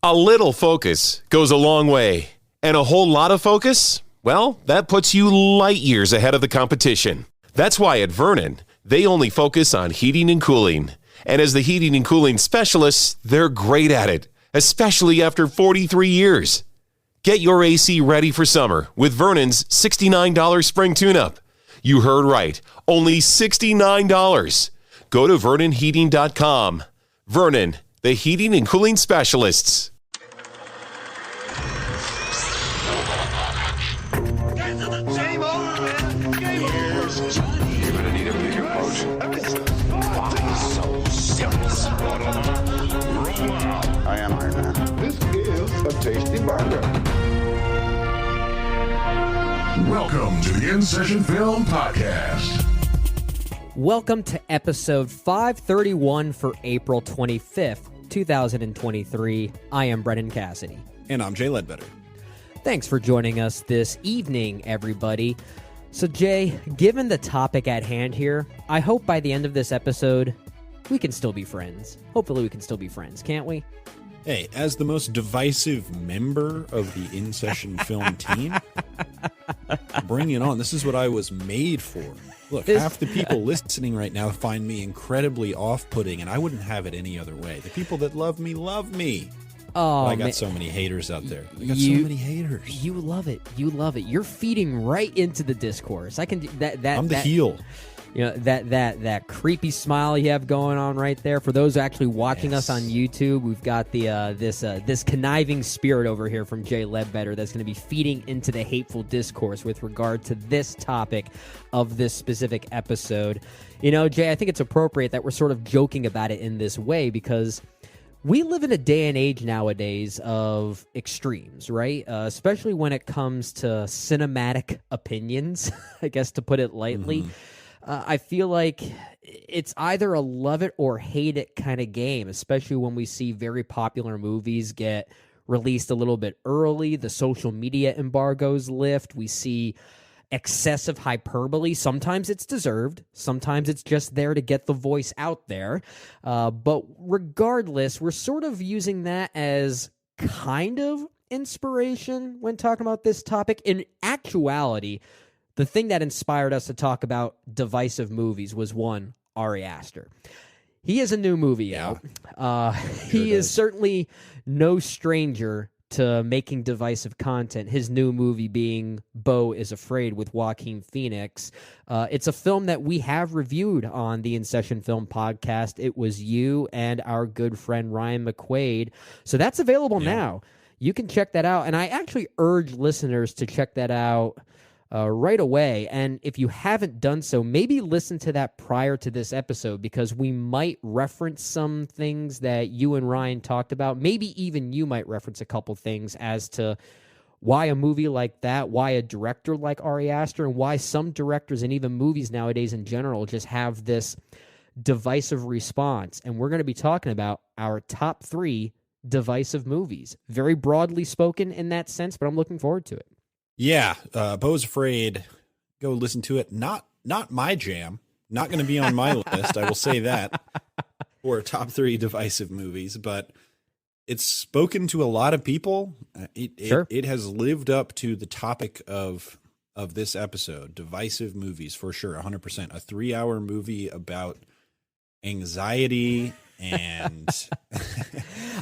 A little focus goes a long way, and a whole lot of focus, well, that puts you light years ahead of the competition. That's why at Vernon, they only focus on heating and cooling. And as the heating and cooling specialists, they're great at it, especially after 43 years. Get your AC ready for summer with Vernon's $69 spring tune-up. You heard right, only $69. Go to VernonHeating.com. Vernon, the heating and cooling specialists. I am Iron Man. This is a tasty burger. Welcome to the InSession Film Podcast. Welcome to episode 531 for April 25th, 2023. I am Brennan Cassidy. And I'm Jay Ledbetter. Thanks for joining us this evening, everybody. So, Jay, given the topic at hand here, I hope by the end of this episode, we can still be friends. Hopefully we can still be friends, can't we? Hey, as the most divisive member of the InSession Film team, bring it on. This is what I was made for. Look, half the people listening right now find me incredibly off-putting, and I wouldn't have it any other way. The people that love me, love me. Oh, I got so many haters out there. I got so many haters. You love it. You love it. You're feeding right into the discourse. I can do that. I'm the heel. You know, that creepy smile you have going on right there. For those actually watching us on YouTube, we've got the this conniving spirit over here from Jay Ledbetter that's going to be feeding into the hateful discourse with regard to this topic of this specific episode. You know, Jay, I think it's appropriate that we're sort of joking about it in this way because we live in a day and age nowadays of extremes, right? Especially when it comes to cinematic opinions, I guess to put it lightly. Mm-hmm. I feel like it's either a love it or hate it kind of game, especially when we see very popular movies get released a little bit early, the social media embargoes lift, we see excessive hyperbole. Sometimes it's deserved, sometimes it's just there to get the voice out there. But regardless, we're sort of using that as kind of inspiration when talking about this topic. In actuality, the thing that inspired us to talk about divisive movies was one, Ari Aster. He has a new movie out. He is certainly no stranger to making divisive content. His new movie being BEAU is AFRAID with Joaquin Phoenix. It's a film that we have reviewed on the InSession Film Podcast. It was you and our good friend Ryan McQuaid. So that's available now. You can check that out. And I actually urge listeners to check that out right away. And if you haven't done so, maybe listen to that prior to this episode because we might reference some things that you and Ryan talked about. Maybe even you might reference a couple things as to why a movie like that, why a director like Ari Aster, and why some directors and even movies nowadays in general just have this divisive response. And we're going to be talking about our top 3 divisive movies. Very broadly spoken in that sense, but I'm looking forward to it. Yeah, BEAU is AFRAID. Go listen to it. Not my jam. Not going to be on my list. I will say that for top 3 divisive movies, but it's spoken to a lot of people. It has lived up to the topic of this episode. Divisive movies for sure, 100%. A 3-hour movie about anxiety and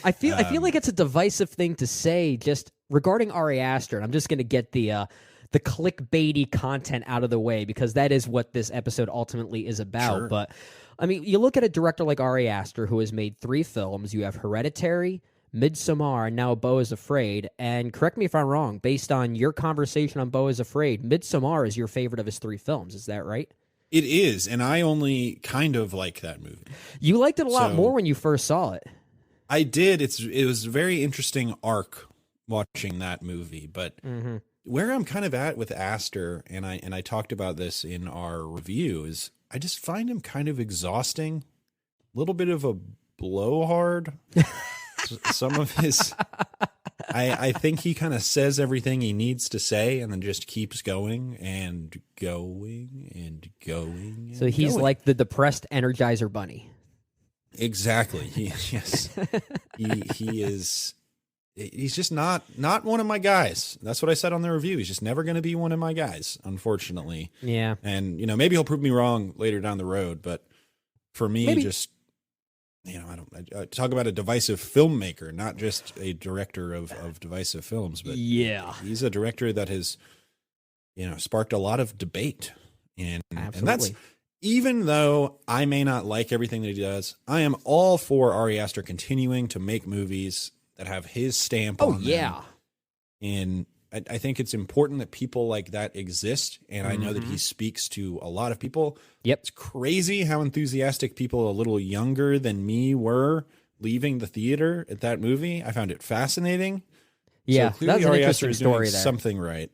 I feel like it's a divisive thing to say just regarding Ari Aster. And I'm just going to get the clickbaity content out of the way because that is what this episode ultimately is about. Sure. But I mean, you look at a director like Ari Aster who has made 3 films. You have Hereditary, Midsommar, and now BEAU is AFRAID. And correct me if I'm wrong, based on your conversation on BEAU is AFRAID, Midsommar is your favorite of his 3 films. Is that right? It is, and I only kind of like that movie. You liked it a lot more when you first saw it. I did. It was a very interesting arc watching that movie, but where I'm kind of at with Aster, and I talked about this in our review, is I just find him kind of exhausting, a little bit of a blowhard. Some of his, I think he kind of says everything he needs to say and then just keeps going and going and going. And so he's going. like the depressed Energizer Bunny. Exactly. He is he's just not one of my guys. That's what I said on the review. He's just never going to be one of my guys, unfortunately. Yeah. And, maybe he'll prove me wrong later down the road. But for me, just, I talk about a divisive filmmaker, not just a director of divisive films. But yeah, he's a director that has, sparked a lot of debate. And that's, even though I may not like everything that he does, I am all for Ari Aster continuing to make movies that have his stamp on them. And I think it's important that people like that exist. And I know that he speaks to a lot of people. Yep. It's crazy how enthusiastic people a little younger than me were leaving the theater at that movie. I found it fascinating. Yeah, so clearly that's an Ari interesting Aster is story doing there. something right.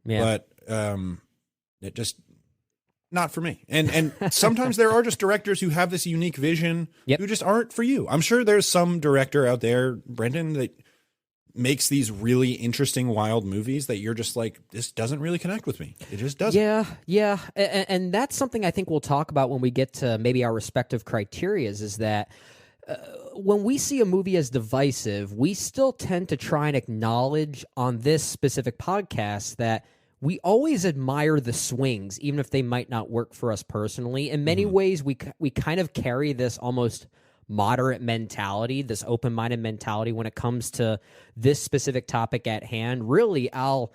Yeah. But it just... not for me. And sometimes there are just directors who have this unique vision who just aren't for you. I'm sure there's some director out there, Brendan, that makes these really interesting, wild movies that you're just like, this doesn't really connect with me. It just doesn't. Yeah. And that's something I think we'll talk about when we get to maybe our respective criterias, is that when we see a movie as divisive, we still tend to try and acknowledge on this specific podcast that we always admire the swings, even if they might not work for us personally. In many ways, we kind of carry this almost moderate mentality, this open-minded mentality when it comes to this specific topic at hand. Really, I'll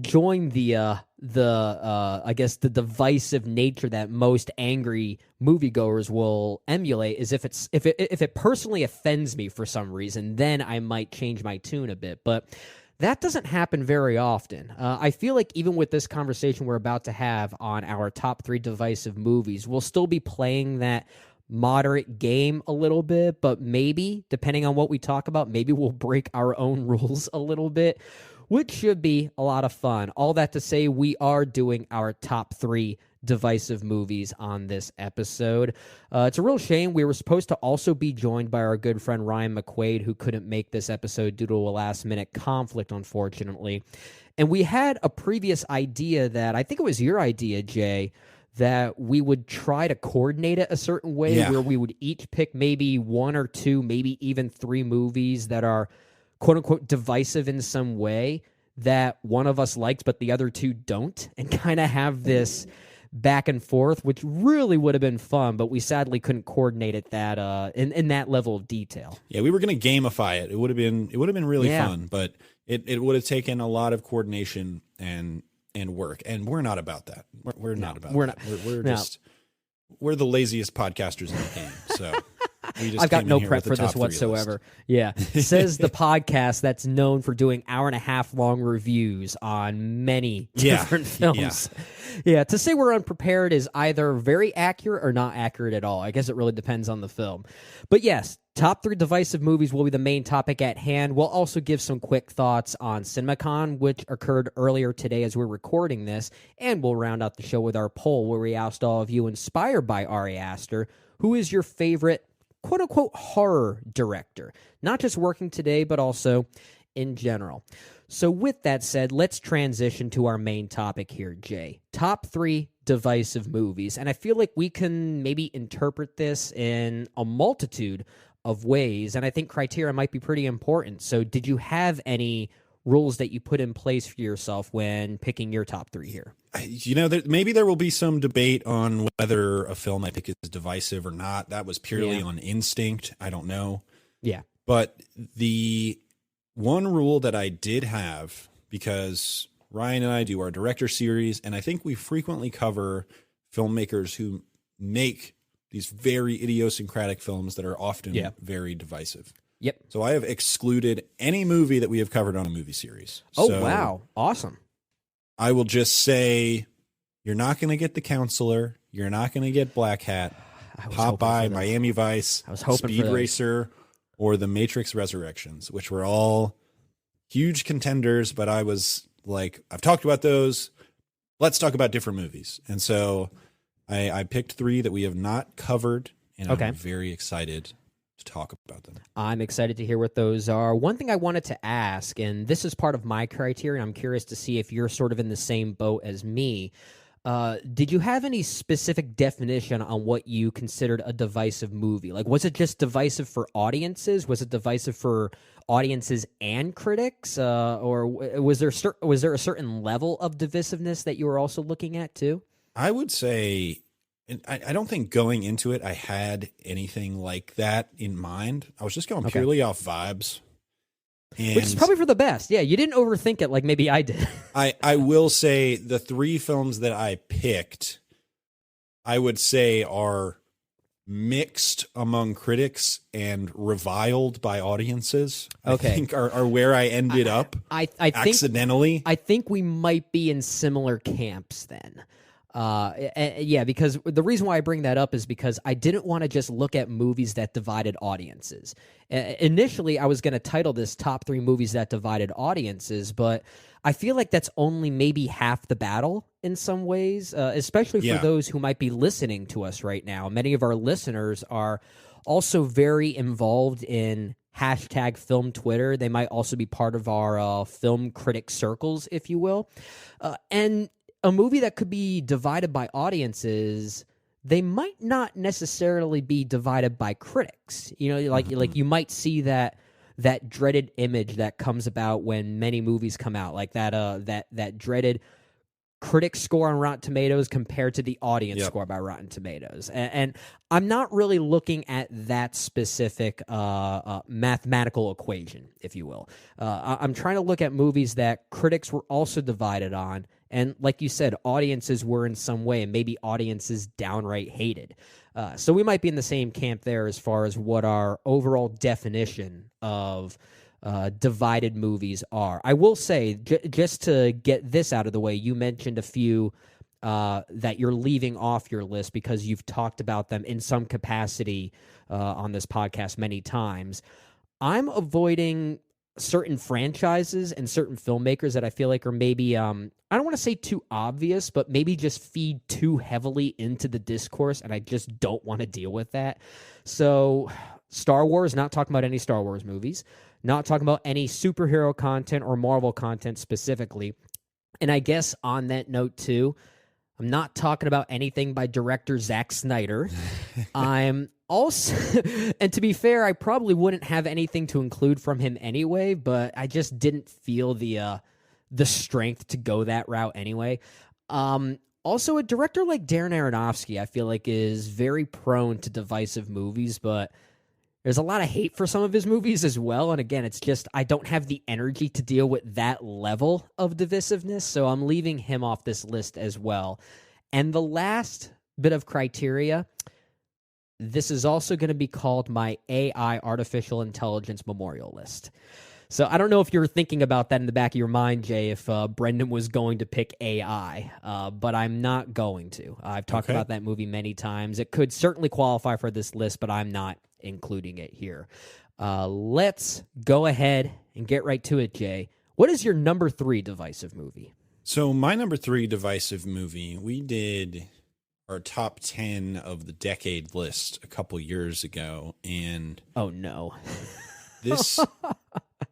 join the I guess the divisive nature that most angry moviegoers will emulate. Is if it personally offends me for some reason, then I might change my tune a bit, but that doesn't happen very often. I feel like even with this conversation we're about to have on our top 3 divisive movies, we'll still be playing that moderate game a little bit, but maybe, depending on what we talk about, maybe we'll break our own rules a little bit, which should be a lot of fun. All that to say, we are doing our top 3 divisive movies on this episode. It's a real shame. We were supposed to also be joined by our good friend Ryan McQuaid, who couldn't make this episode due to a last-minute conflict, unfortunately. And we had a previous idea that, I think it was your idea, Jay, that we would try to coordinate it a certain way where we would each pick maybe 1 or 2, maybe even 3 movies that are quote-unquote divisive in some way that one of us likes but the other 2 don't, and kind of have this back and forth, which really would have been fun, but we sadly couldn't coordinate it that in that level of detail. Yeah, we were going to gamify it. It would have been really fun, but it would have taken a lot of coordination and work, and we're not about that. We're not about that. We're the laziest podcasters in the game. So I've got no prep for this whatsoever. Yeah. Says the podcast that's known for doing 1.5 hour long reviews on many different films. Yeah. To say we're unprepared is either very accurate or not accurate at all. I guess it really depends on the film. But yes, top 3 divisive movies will be the main topic at hand. We'll also give some quick thoughts on CinemaCon, which occurred earlier today as we're recording this. And we'll round out the show with our poll where we asked all of you, inspired by Ari Aster, who is your favorite quote-unquote horror director, not just working today, but also in general. So with that said, let's transition to our main topic here, Jay. Top 3 divisive movies. And I feel like we can maybe interpret this in a multitude of ways, and I think criteria might be pretty important. So did you have any rules that you put in place for yourself when picking your top 3 here? Maybe there will be some debate on whether a film I pick is divisive or not. That was purely on instinct. I don't know. Yeah. But the one rule that I did have, because Ryan and I do our director series, and I think we frequently cover filmmakers who make these very idiosyncratic films that are often very divisive. Yep. So I have excluded any movie that we have covered on a movie series. Oh, wow. Awesome. I will just say, you're not going to get The Counselor. You're not going to get Black Hat, Popeye, Miami Vice, Speed Racer, or The Matrix Resurrections, which were all huge contenders. But I was like, I've talked about those. Let's talk about different movies. And so I picked 3 that we have not covered, and I'm very excited to talk about them. I'm excited to hear what those are. One thing I wanted to ask, and this is part of my criteria, and I'm curious to see if you're sort of in the same boat as me. Did you have any specific definition on what you considered a divisive movie? Like, was it just divisive for audiences? Was it divisive for audiences and critics? Or was there a certain level of divisiveness that you were also looking at too? I would say, and I don't think going into it I had anything like that in mind. I was just going purely off vibes. And which is probably for the best. Yeah, you didn't overthink it like maybe I did. I will say the 3 films that I picked, I would say are mixed among critics and reviled by audiences. Okay. I think are where I ended up I think, accidentally. I think we might be in similar camps then. Yeah, because the reason why I bring that up is because I didn't want to just look at movies that divided audiences. Initially, I was going to title this Top 3 Movies That Divided Audiences, but I feel like that's only maybe half the battle in some ways, especially for those who might be listening to us right now. Many of our listeners are also very involved in hashtag film Twitter. They might also be part of our film critic circles, if you will. And a movie that could be divided by audiences, they might not necessarily be divided by critics. You know, like you might see that dreaded image that comes about when many movies come out, like that dreaded critic score on Rotten Tomatoes compared to the audience score by Rotten Tomatoes. And I'm not really looking at that specific mathematical equation, if you will. I'm trying to look at movies that critics were also divided on, and like you said, audiences were in some way, and maybe audiences downright hated. So we might be in the same camp there as far as what our overall definition of divided movies are. I will say, just to get this out of the way, you mentioned a few that you're leaving off your list because you've talked about them in some capacity on this podcast many times. I'm avoiding certain franchises and certain filmmakers that I feel like are maybe, I don't want to say too obvious, but maybe just feed too heavily into the discourse, and I just don't want to deal with that. So Star Wars, not talking about any Star Wars movies, not talking about any superhero content or Marvel content specifically. And I guess on that note too, I'm not talking about anything by director Zack Snyder. I'm also, and to be fair, I probably wouldn't have anything to include from him anyway, but I just didn't feel the strength to go that route anyway. Also, a director like Darren Aronofsky, I feel like, is very prone to divisive movies, but there's a lot of hate for some of his movies as well. And again, it's just I don't have the energy to deal with that level of divisiveness, so I'm leaving him off this list as well. And the last bit of criteria, this is also going to be called my AI, artificial intelligence memorial list. So I don't know if you were thinking about that in the back of your mind, Jay, if Brendan was going to pick AI, but I'm not going to. I've talked about that movie many times. It could certainly qualify for this list, but I'm not including it here. Let's go ahead and get right to it, Jay. What is your number 3 divisive movie? So my number 3 divisive movie, we did our top 10 of the decade list a couple years ago, and oh no.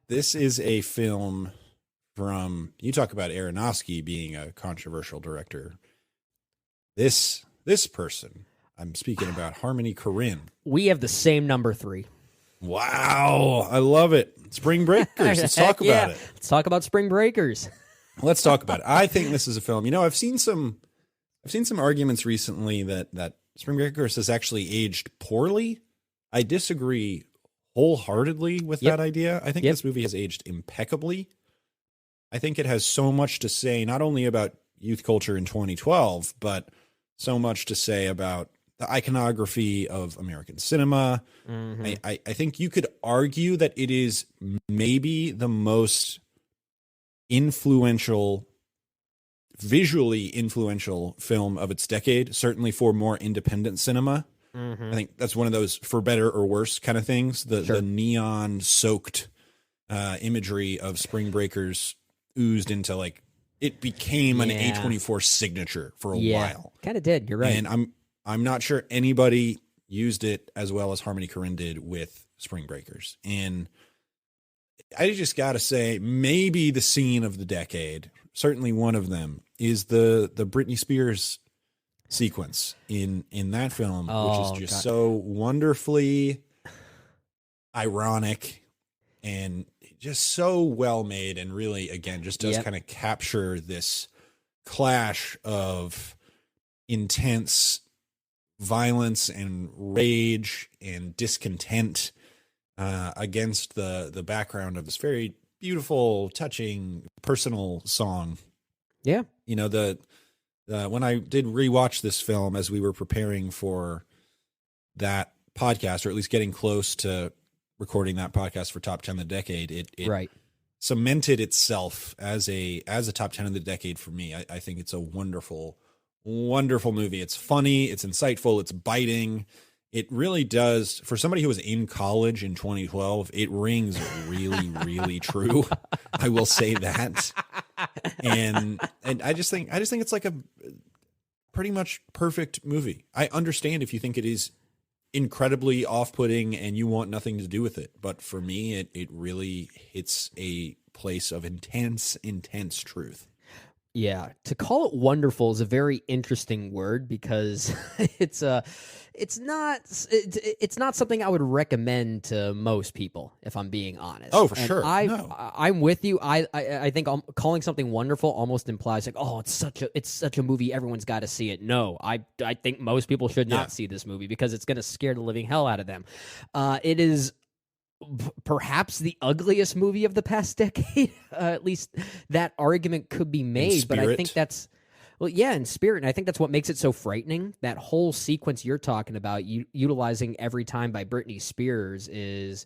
This is a film from, you talk about Aronofsky being a controversial director. This person, I'm speaking about Harmony Korine. We have the same number 3. Wow, I love it. Spring Breakers. Let's talk about it. Let's talk about Spring Breakers. Let's talk about it. I think this is a film. You know, I've seen some arguments recently that Spring Breakers has actually aged poorly. I disagree wholeheartedly with that idea. I think this movie has aged impeccably. I think it has so much to say, not only about youth culture in 2012, but so much to say about the iconography of American cinema. Mm-hmm. I think you could argue that it is maybe the most visually influential film of its decade, certainly for more independent cinema. Mm-hmm. I think that's one of those for better or worse kind of things. The neon soaked imagery of Spring Breakers oozed into, like, it became an A24 signature for a while. Kind of did. You're right. And I'm not sure anybody used it as well as Harmony Korine did with Spring Breakers. And I just got to say, maybe the scene of the decade, certainly one of them, is the Britney Spears sequence in that film, which is just so wonderfully ironic and just so well made, and really, again, just does kind of capture this clash of intense violence and rage and discontent against the background of this very beautiful, touching, personal song. Yeah. You know, when I did rewatch this film as we were preparing for that podcast, or at least getting close to recording that podcast for Top 10 of the Decade, it cemented itself as a top 10 of the decade for me. I think it's a wonderful, wonderful movie. It's funny, it's insightful, it's biting. It really does, for somebody who was in college in 2012, it rings really, really true. I will say that. And I just think it's like a pretty much perfect movie. I understand if you think it is incredibly off-putting and you want nothing to do with it, but for me, it really hits a place of intense truth. Yeah, to call it wonderful is a very interesting word, because it's not something I would recommend to most people, if I'm being honest. Oh, for and sure. I'm with you. I think calling something wonderful almost implies like, oh, it's such a movie, everyone's got to see it. No, I think most people should not see this movie, because it's going to scare the living hell out of them. It is perhaps the ugliest movie of the past decade. At least that argument could be made, but I think that's, well, yeah, in spirit. And I think that's what makes it so frightening. That whole sequence you're talking about, utilizing Every Time by Britney Spears, is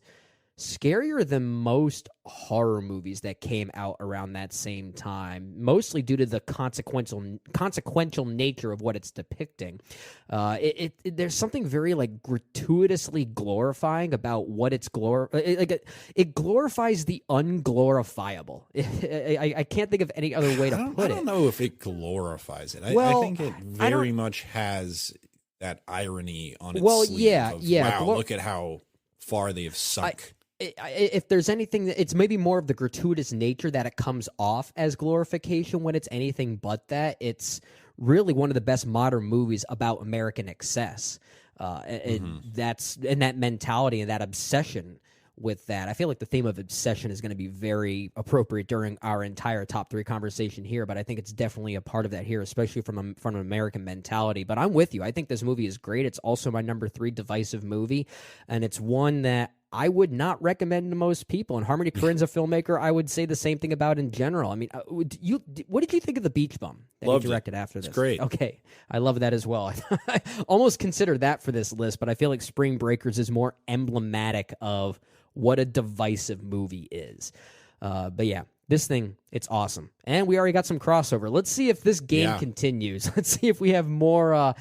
scarier than most horror movies that came out around that same time, mostly due to the consequential nature of what it's depicting. There's something very like gratuitously glorifying about what it's it glorifies the unglorifiable. I can't think of any other way to put it. I don't know if it glorifies it. I think it very much has that irony on its sleeve. Yeah. Wow, look at how far they have sunk. If there's anything, it's maybe more of the gratuitous nature that it comes off as glorification when it's anything but that. It's really one of the best modern movies about American excess. And that mentality and that obsession with that. I feel like the theme of obsession is going to be very appropriate during our entire top 3 conversation here, but I think it's definitely a part of that here, especially from an American mentality. But I'm with you. I think this movie is great. It's also my number 3 divisive movie, and it's one that I would not recommend to most people. And Harmony Korine's a filmmaker I would say the same thing about in general. I mean, what did you think of The Beach Bum that you directed after this? It's great. Okay, I love that as well. I almost considered that for this list, but I feel like Spring Breakers is more emblematic of what a divisive movie is. But yeah, this thing, it's awesome. And we already got some crossover. Let's see if this game continues. Let's see if we have more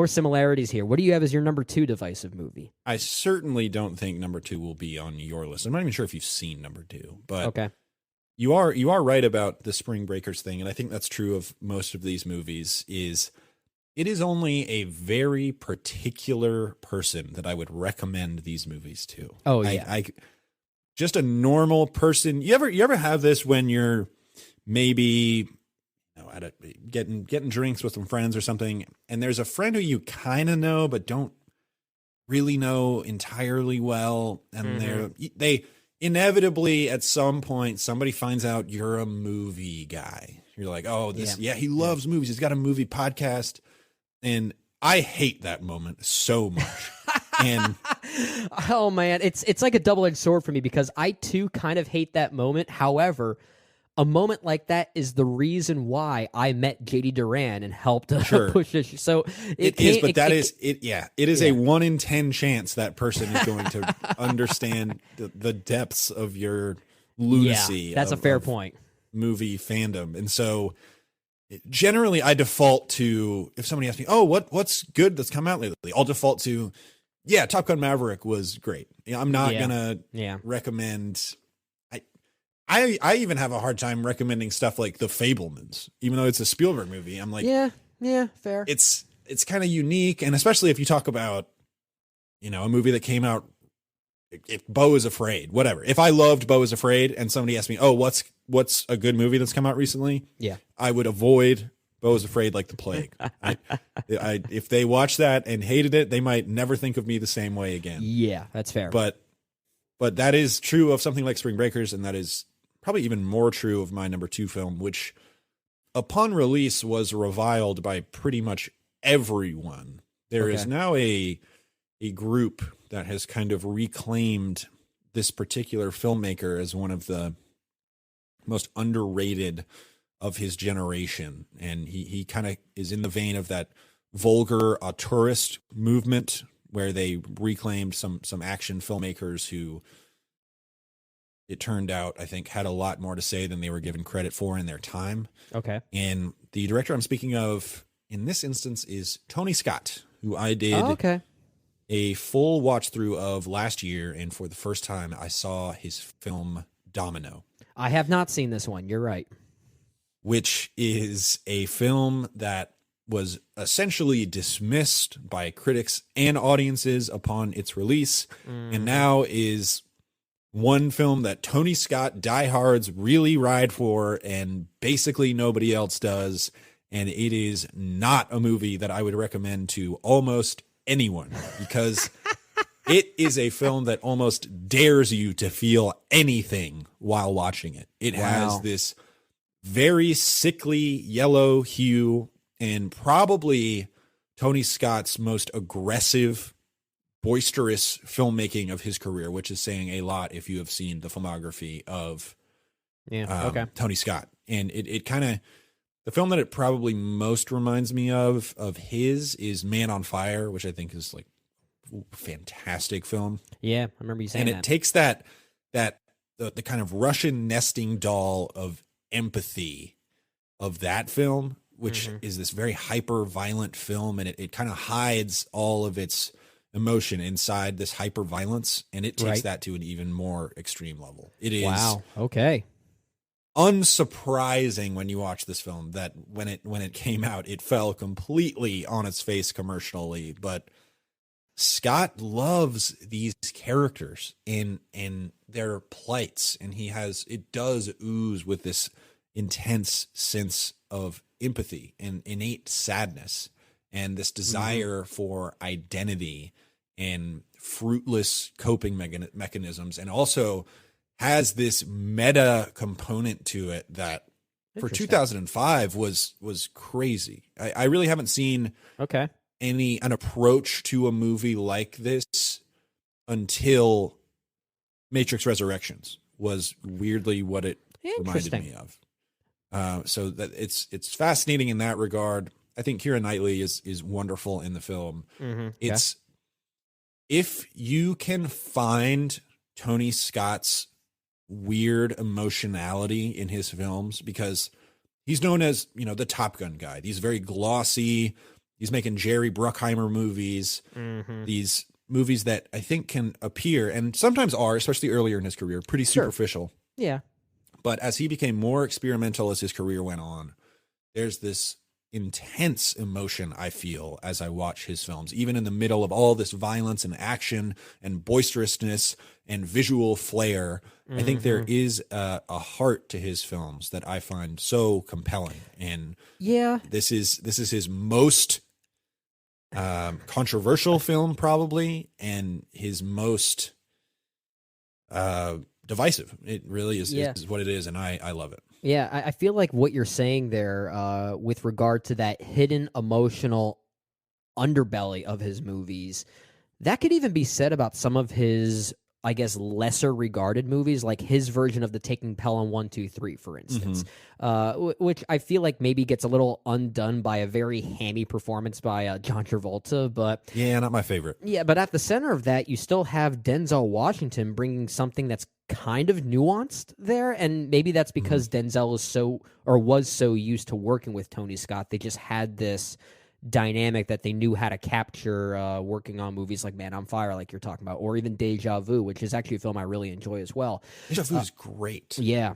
similarities here. What do you have as your number 2 divisive movie? I certainly don't think number 2 will be on your list. I'm not even sure if you've seen number 2, but okay. You are right about the Spring Breakers thing, and I think that's true of most of these movies. It is only a very particular person that I would recommend these movies to. Oh yeah. I just a normal person. You ever have this when you're maybe at getting drinks with some friends or something, and there's a friend who you kind of know but don't really know entirely well, and they inevitably at some point somebody finds out you're a movie guy. You're like, oh, he loves movies. He's got a movie podcast, and I hate that moment so much. And oh man, it's like a double-edged sword for me, because I too kind of hate that moment. However, a moment like that is the reason why I met JD Duran and helped push this. So it is a 1 in 10 chance that person is going to understand the depths of your lunacy. Yeah, that's a fair point. Movie fandom. And so generally I default to, if somebody asks me, oh, what's good that's come out lately, I'll default to, Top Gun Maverick was great. I'm not gonna recommend. I even have a hard time recommending stuff like The Fabelmans, even though it's a Spielberg movie. I'm like, fair. It's kind of unique, and especially if you talk about, a movie that came out if BEAU is Afraid, whatever. If I loved BEAU is Afraid and somebody asked me, oh, what's a good movie that's come out recently? Yeah. I would avoid BEAU is Afraid like the plague. If they watched that and hated it, they might never think of me the same way again. Yeah, that's fair. But that is true of something like Spring Breakers, and that is probably even more true of my number 2 film, which upon release was reviled by pretty much everyone. There is now a group that has kind of reclaimed this particular filmmaker as one of the most underrated of his generation. And he kind of is in the vein of that vulgar auteurist movement where they reclaimed some action filmmakers who, it turned out, I think, had a lot more to say than they were given credit for in their time. Okay. And the director I'm speaking of in this instance is Tony Scott, who I did a full watch through of last year. And for the first time, I saw his film Domino. I have not seen this one. You're right. Which is a film that was essentially dismissed by critics and audiences upon its release, and now is one film that Tony Scott diehards really ride for, and basically nobody else does. And it is not a movie that I would recommend to almost anyone, because it is a film that almost dares you to feel anything while watching it. It has this very sickly yellow hue, and probably Tony Scott's most aggressive, boisterous filmmaking of his career, which is saying a lot if you have seen the filmography of Tony Scott. And it kind of, the film that it probably most reminds me of his is Man on Fire, which I think is like a fantastic film. Yeah, I remember you saying that. And it takes the kind of Russian nesting doll of empathy of that film, which is this very hyper violent film, and it kind of hides all of its emotion inside this hyper violence, and it takes that to an even more extreme level. It is unsurprising when you watch this film that when it came out, it fell completely on its face commercially, but Scott loves these characters and their plights, and it does ooze with this intense sense of empathy and innate sadness and this desire for identity and fruitless coping mechanisms, and also has this meta component to it that for 2005 was crazy. I really haven't seen an approach to a movie like this until Matrix Resurrections was weirdly what it reminded me of. So that it's fascinating in that regard. I think Keira Knightley is wonderful in the film. It's if you can find Tony Scott's weird emotionality in his films, because he's known as, the Top Gun guy. He's very glossy. He's making Jerry Bruckheimer movies. These movies that I think can appear, and sometimes are, especially earlier in his career, pretty superficial. Yeah. But as he became more experimental as his career went on, there's this intense emotion I feel as I watch his films, even in the middle of all this violence and action and boisterousness and visual flair. I think there is a heart to his films that I find so compelling. And this is his most controversial film, probably, and his most divisive. It really is what it is, and I love it. Yeah, I feel like what you're saying there with regard to that hidden emotional underbelly of his movies, that could even be said about some of his, I guess, lesser regarded movies, like his version of the Taking Pelham 1, 2, 3, for instance, which I feel like maybe gets a little undone by a very hammy performance by John Travolta. But yeah, not my favorite. Yeah, but at the center of that, you still have Denzel Washington bringing something that's kind of nuanced there, and maybe that's because Denzel was so used to working with Tony Scott. They just had this dynamic that they knew how to capture working on movies like Man on Fire, like you're talking about, or even Deja Vu, which is actually a film I really enjoy as well. Deja Vu is great. Yeah.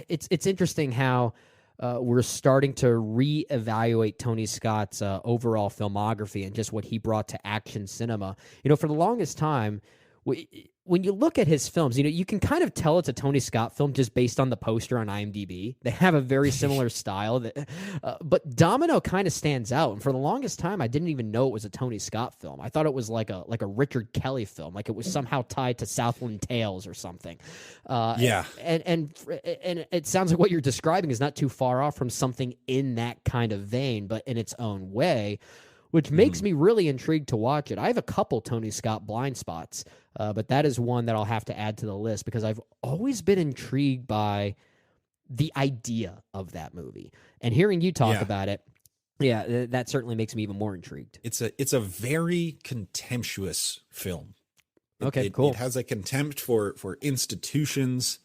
It's interesting how we're starting to reevaluate Tony Scott's overall filmography and just what he brought to action cinema. For the longest time, when you look at his films, you can kind of tell it's a Tony Scott film just based on the poster on IMDb. They have a very similar style, but Domino kind of stands out. And for the longest time, I didn't even know it was a Tony Scott film. I thought it was like a Richard Kelly film, like it was somehow tied to Southland Tales or something. And it sounds like what you're describing is not too far off from something in that kind of vein, but in its own way, which makes me really intrigued to watch it. I have a couple Tony Scott blind spots, but that is one that I'll have to add to the list because I've always been intrigued by the idea of that movie. And hearing you talk about it, that certainly makes me even more intrigued. It's a very contemptuous film. Okay, cool. It has a contempt for institutions,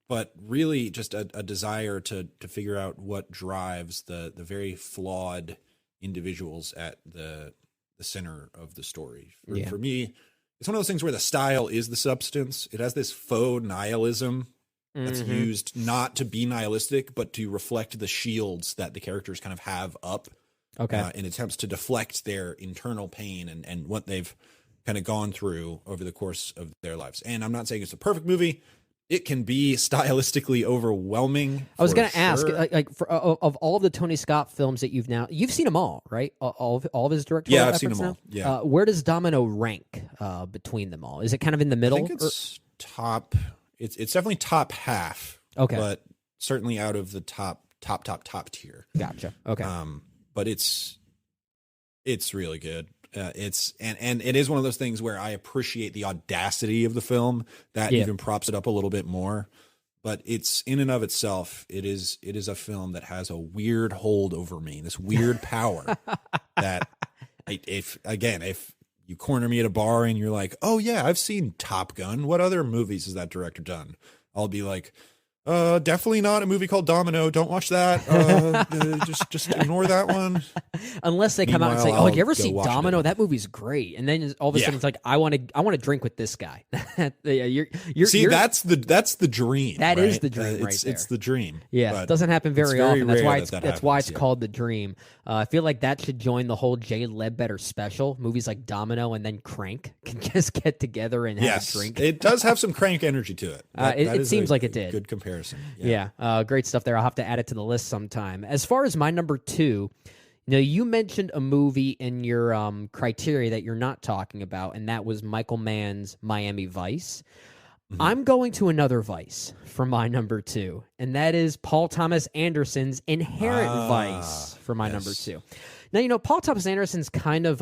but really just a desire to figure out what drives the very flawed individuals at the center of the story. For me, it's one of those things where the style is the substance. It has this faux nihilism that's used not to be nihilistic, but to reflect the shields that the characters kind of have up in attempts to deflect their internal pain and what they've kind of gone through over the course of their lives. And I'm not saying it's a perfect movie. It can be stylistically overwhelming. I was going to ask, of all of the Tony Scott films that you've seen them all, right? All of his directorial efforts. Yeah, I've seen them all. Yeah. Where does Domino rank between them all? Is it kind of in the middle? I think it's top. It's definitely top half. Okay, but certainly out of the top tier. Gotcha. Okay, but it's really good. And it is one of those things where I appreciate the audacity of the film that even props it up a little bit more. But it's in and of itself, it is a film that has a weird hold over me, this weird power that if you corner me at a bar and you're like, oh yeah, I've seen Top Gun. What other movies has that director done? I'll be like, definitely not a movie called Domino. Don't watch that. Just ignore that one. Unless they come out and say, "Oh, did you ever see Domino? That movie's great." And then all of a sudden, it's like, "I want to drink with this guy." That's the dream. That is the dream, right there. It's the dream. Yeah, it doesn't happen very often. That's why it's called the dream. I feel like that should join the whole Jay Ledbetter special. Movies like Domino and then Crank can just get together and have a drink. It does have some Crank energy to it. It seems like it did. Good comparison. Yeah, great stuff there. I'll have to add it to the list sometime. As far as my number 2, you mentioned a movie in your criteria that you're not talking about, and that was Michael Mann's Miami Vice. I'm going to another Vice for my number 2, and that is Paul Thomas Anderson's Inherent Vice for my number 2. Now, Paul Thomas Anderson's kind of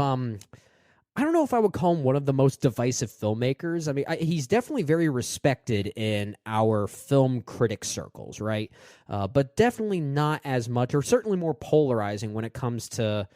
I don't know if I would call him one of the most divisive filmmakers. I mean, he's definitely very respected in our film critic circles, right? But definitely not as much, or certainly more polarizing when it comes to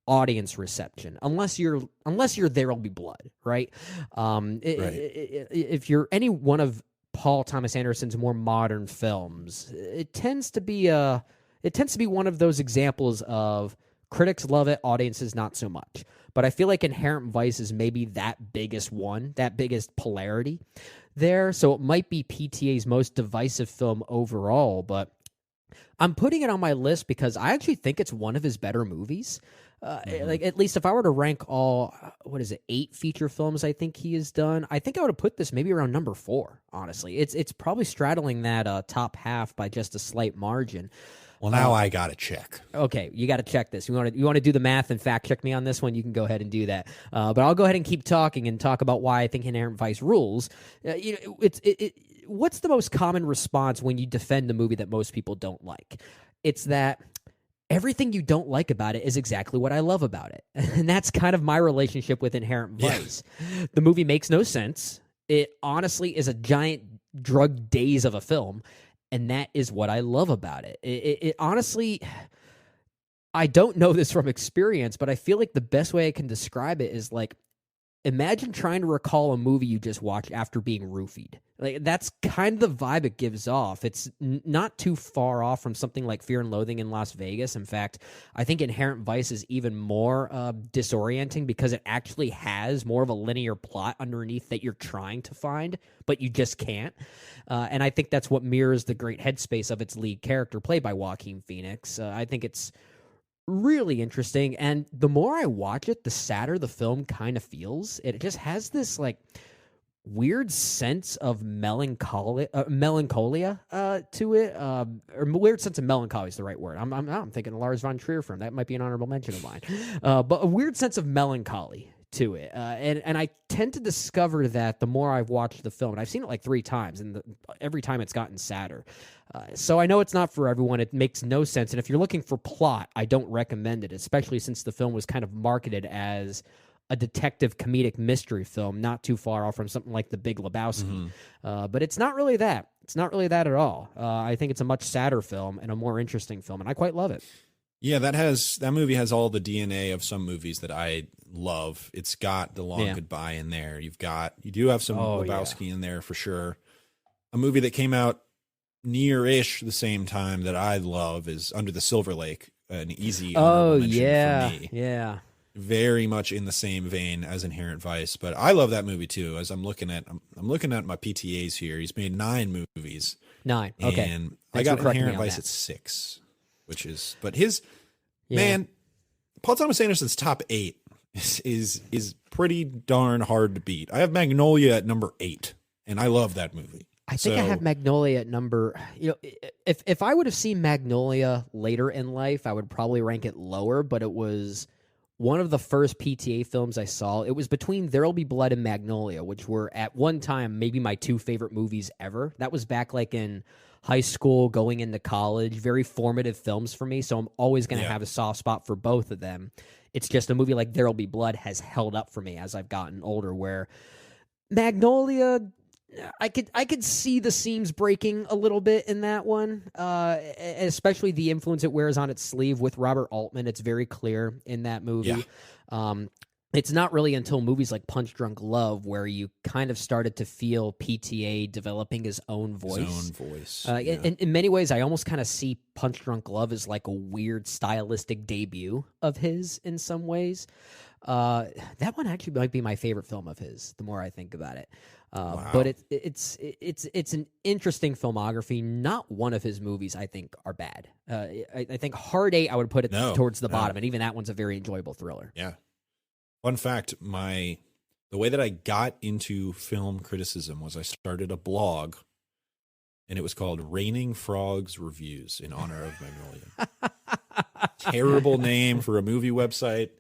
audience reception. Unless you're There Will Be Blood, right? If you're any one of Paul Thomas Anderson's more modern films, it tends to be one of those examples of critics love it, audiences not so much. But I feel like Inherent Vice is maybe that biggest polarity there. So it might be PTA's most divisive film overall, but I'm putting it on my list because I actually think it's one of his better movies. Like, at least if I were to rank all, 8 feature films I think he has done, I think I would have put this maybe around number 4, honestly. It's probably straddling that top half by just a slight margin. Well, now I got to check. Okay, you got to check this. You want to do the math and fact check me on this one? You can go ahead and do that. But I'll go ahead and keep talking and talk about why I think Inherent Vice rules. What's the most common response when you defend a movie that most people don't like? It's that everything you don't like about it is exactly what I love about it. And that's kind of my relationship with Inherent Vice. Yeah. The movie makes no sense. It honestly is a giant drug daze of a film. And that is what I love about it. It honestly, I don't know this from experience, but I feel like the best way I can describe it is like, imagine trying to recall a movie you just watched after being roofied. Like, that's kind of the vibe it gives off. It's not too far off from something like Fear and Loathing in Las Vegas. In fact, I think Inherent Vice is even more disorienting because it actually has more of a linear plot underneath that you're trying to find, but you just can't. And I think that's what mirrors the great headspace of its lead character, played by Joaquin Phoenix. I think it's really interesting, and the more I watch it, the sadder the film kind of feels. It just has this like weird sense of melancholia to it, or weird sense of melancholy is the right word. I'm thinking of Lars von Trier film. That might be an honorable mention of mine, but a weird sense of melancholy to it, and I tend to discover that the more I've watched the film, and I've seen it like 3 times, and every time it's gotten sadder. So I know it's not for everyone. It makes no sense, and if you're looking for plot, I don't recommend it, especially since the film was kind of marketed as a detective comedic mystery film, not too far off from something like The Big Lebowski. But it's not really that. It's not really that at all. I think it's a much sadder film and a more interesting film, and I quite love it. Yeah, that movie has all the DNA of some movies that I love. It's got The Long Goodbye in there. You do have some Lebowski in there for sure. A movie that came out near-ish the same time that I love is Under the Silver Lake, an easy honorable mention for me. Yeah. Very much in the same vein as Inherent Vice, but I love that movie too. As I'm looking at my PTAs here, he's made 9 movies. 9, okay. And I got Inherent Vice at 6, but his man, Paul Thomas Anderson's top 8 is pretty darn hard to beat. I have Magnolia at number 8, and I love that movie. I think I have Magnolia at number. If I would have seen Magnolia later in life, I would probably rank it lower. But it was one of the first PTA films I saw. It was between There'll Be Blood and Magnolia, which were at one time maybe my 2 favorite movies ever. That was back like in high school, going into college. Very formative films for me, so I'm always going to have a soft spot for both of them. It's just a movie like There'll Be Blood has held up for me as I've gotten older, where Magnolia, I could see the seams breaking a little bit in that one, especially the influence it wears on its sleeve with Robert Altman. It's very clear in that movie. Yeah. It's not really until movies like Punch Drunk Love where you kind of started to feel PTA developing his own voice. In many ways, I almost kind of see Punch Drunk Love as like a weird stylistic debut of his in some ways. That one actually might be my favorite film of his, the more I think about it. But it's an interesting filmography. Not one of his movies I think are bad. I think Hard 8 I would put it towards the bottom, and even that one's a very enjoyable thriller. Yeah. Fun fact, the way that I got into film criticism was I started a blog, and it was called Raining Frogs Reviews in honor of Magnolia. Terrible name for a movie website.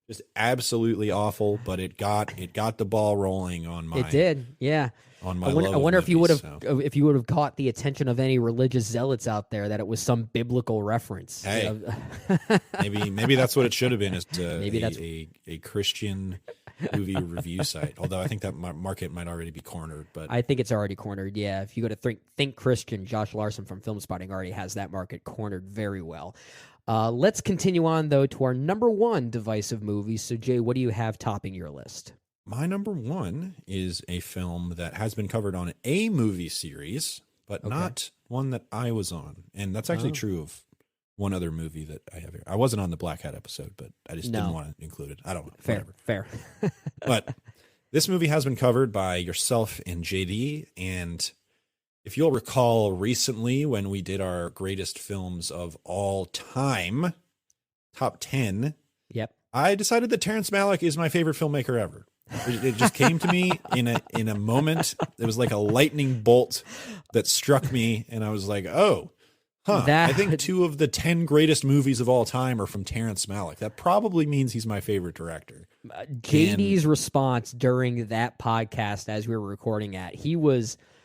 Just absolutely awful, but it got the ball rolling on my. It did, yeah. On my I wonder if you would have caught the attention of any religious zealots out there that it was some biblical reference. Hey, maybe that's what it should have been. Is a Christian movie review site. Although I think that market might already be cornered. But I think it's already cornered. Yeah, if you go to Think Christian, Josh Larson from Film Spotting already has that market cornered very well. Let's continue on, though, to our number 1 divisive movie. So, Jay, what do you have topping your list? My number 1 is a film that has been covered on a movie series, but not one that I was on. And that's actually true of one other movie that I have here. I wasn't on the Black Hat episode, but I just didn't want to include it. I don't know. Fair. But this movie has been covered by yourself and JD, and if you'll recall recently when we did our greatest films of all time, top 10, I decided that Terrence Malick is my favorite filmmaker ever. It just came to me in a moment. It was like a lightning bolt that struck me, and I was like, I think 2 of the 10 greatest movies of all time are from Terrence Malick. That probably means he's my favorite director. JD's response during that podcast as we were recording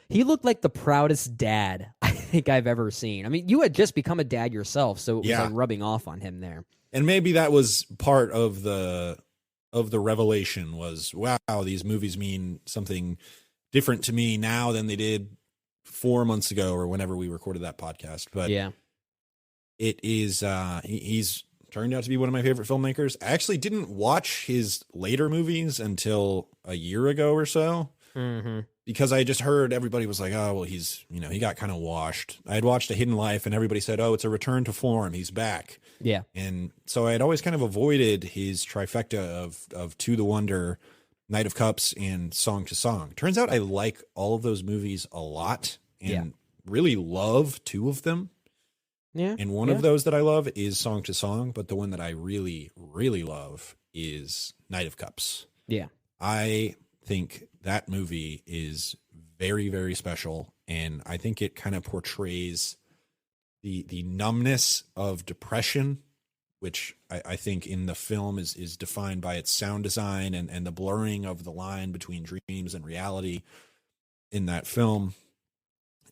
he looked like the proudest dad I think I've ever seen. I mean, you had just become a dad yourself, so it was like rubbing off on him there. And maybe that was part of the revelation was, wow, these movies mean something different to me now than they did 4 months ago or whenever we recorded that podcast. But it is he's turned out to be one of my favorite filmmakers. I actually didn't watch his later movies until a year ago or so. Mm-hmm. Because I just heard everybody was like, oh, well, he's, he got kind of washed. I had watched A Hidden Life and everybody said, oh, it's a return to form. He's back. Yeah. And so I had always kind of avoided his trifecta of To the Wonder, Knight of Cups, and Song to Song. Turns out I like all of those movies a lot and really love 2 of them. Yeah. And one of those that I love is Song to Song, but the one that I really, really love is Knight of Cups. Yeah. I think that movie is very, very special. And I think it kind of portrays the numbness of depression, which I think in the film is defined by its sound design and the blurring of the line between dreams and reality in that film.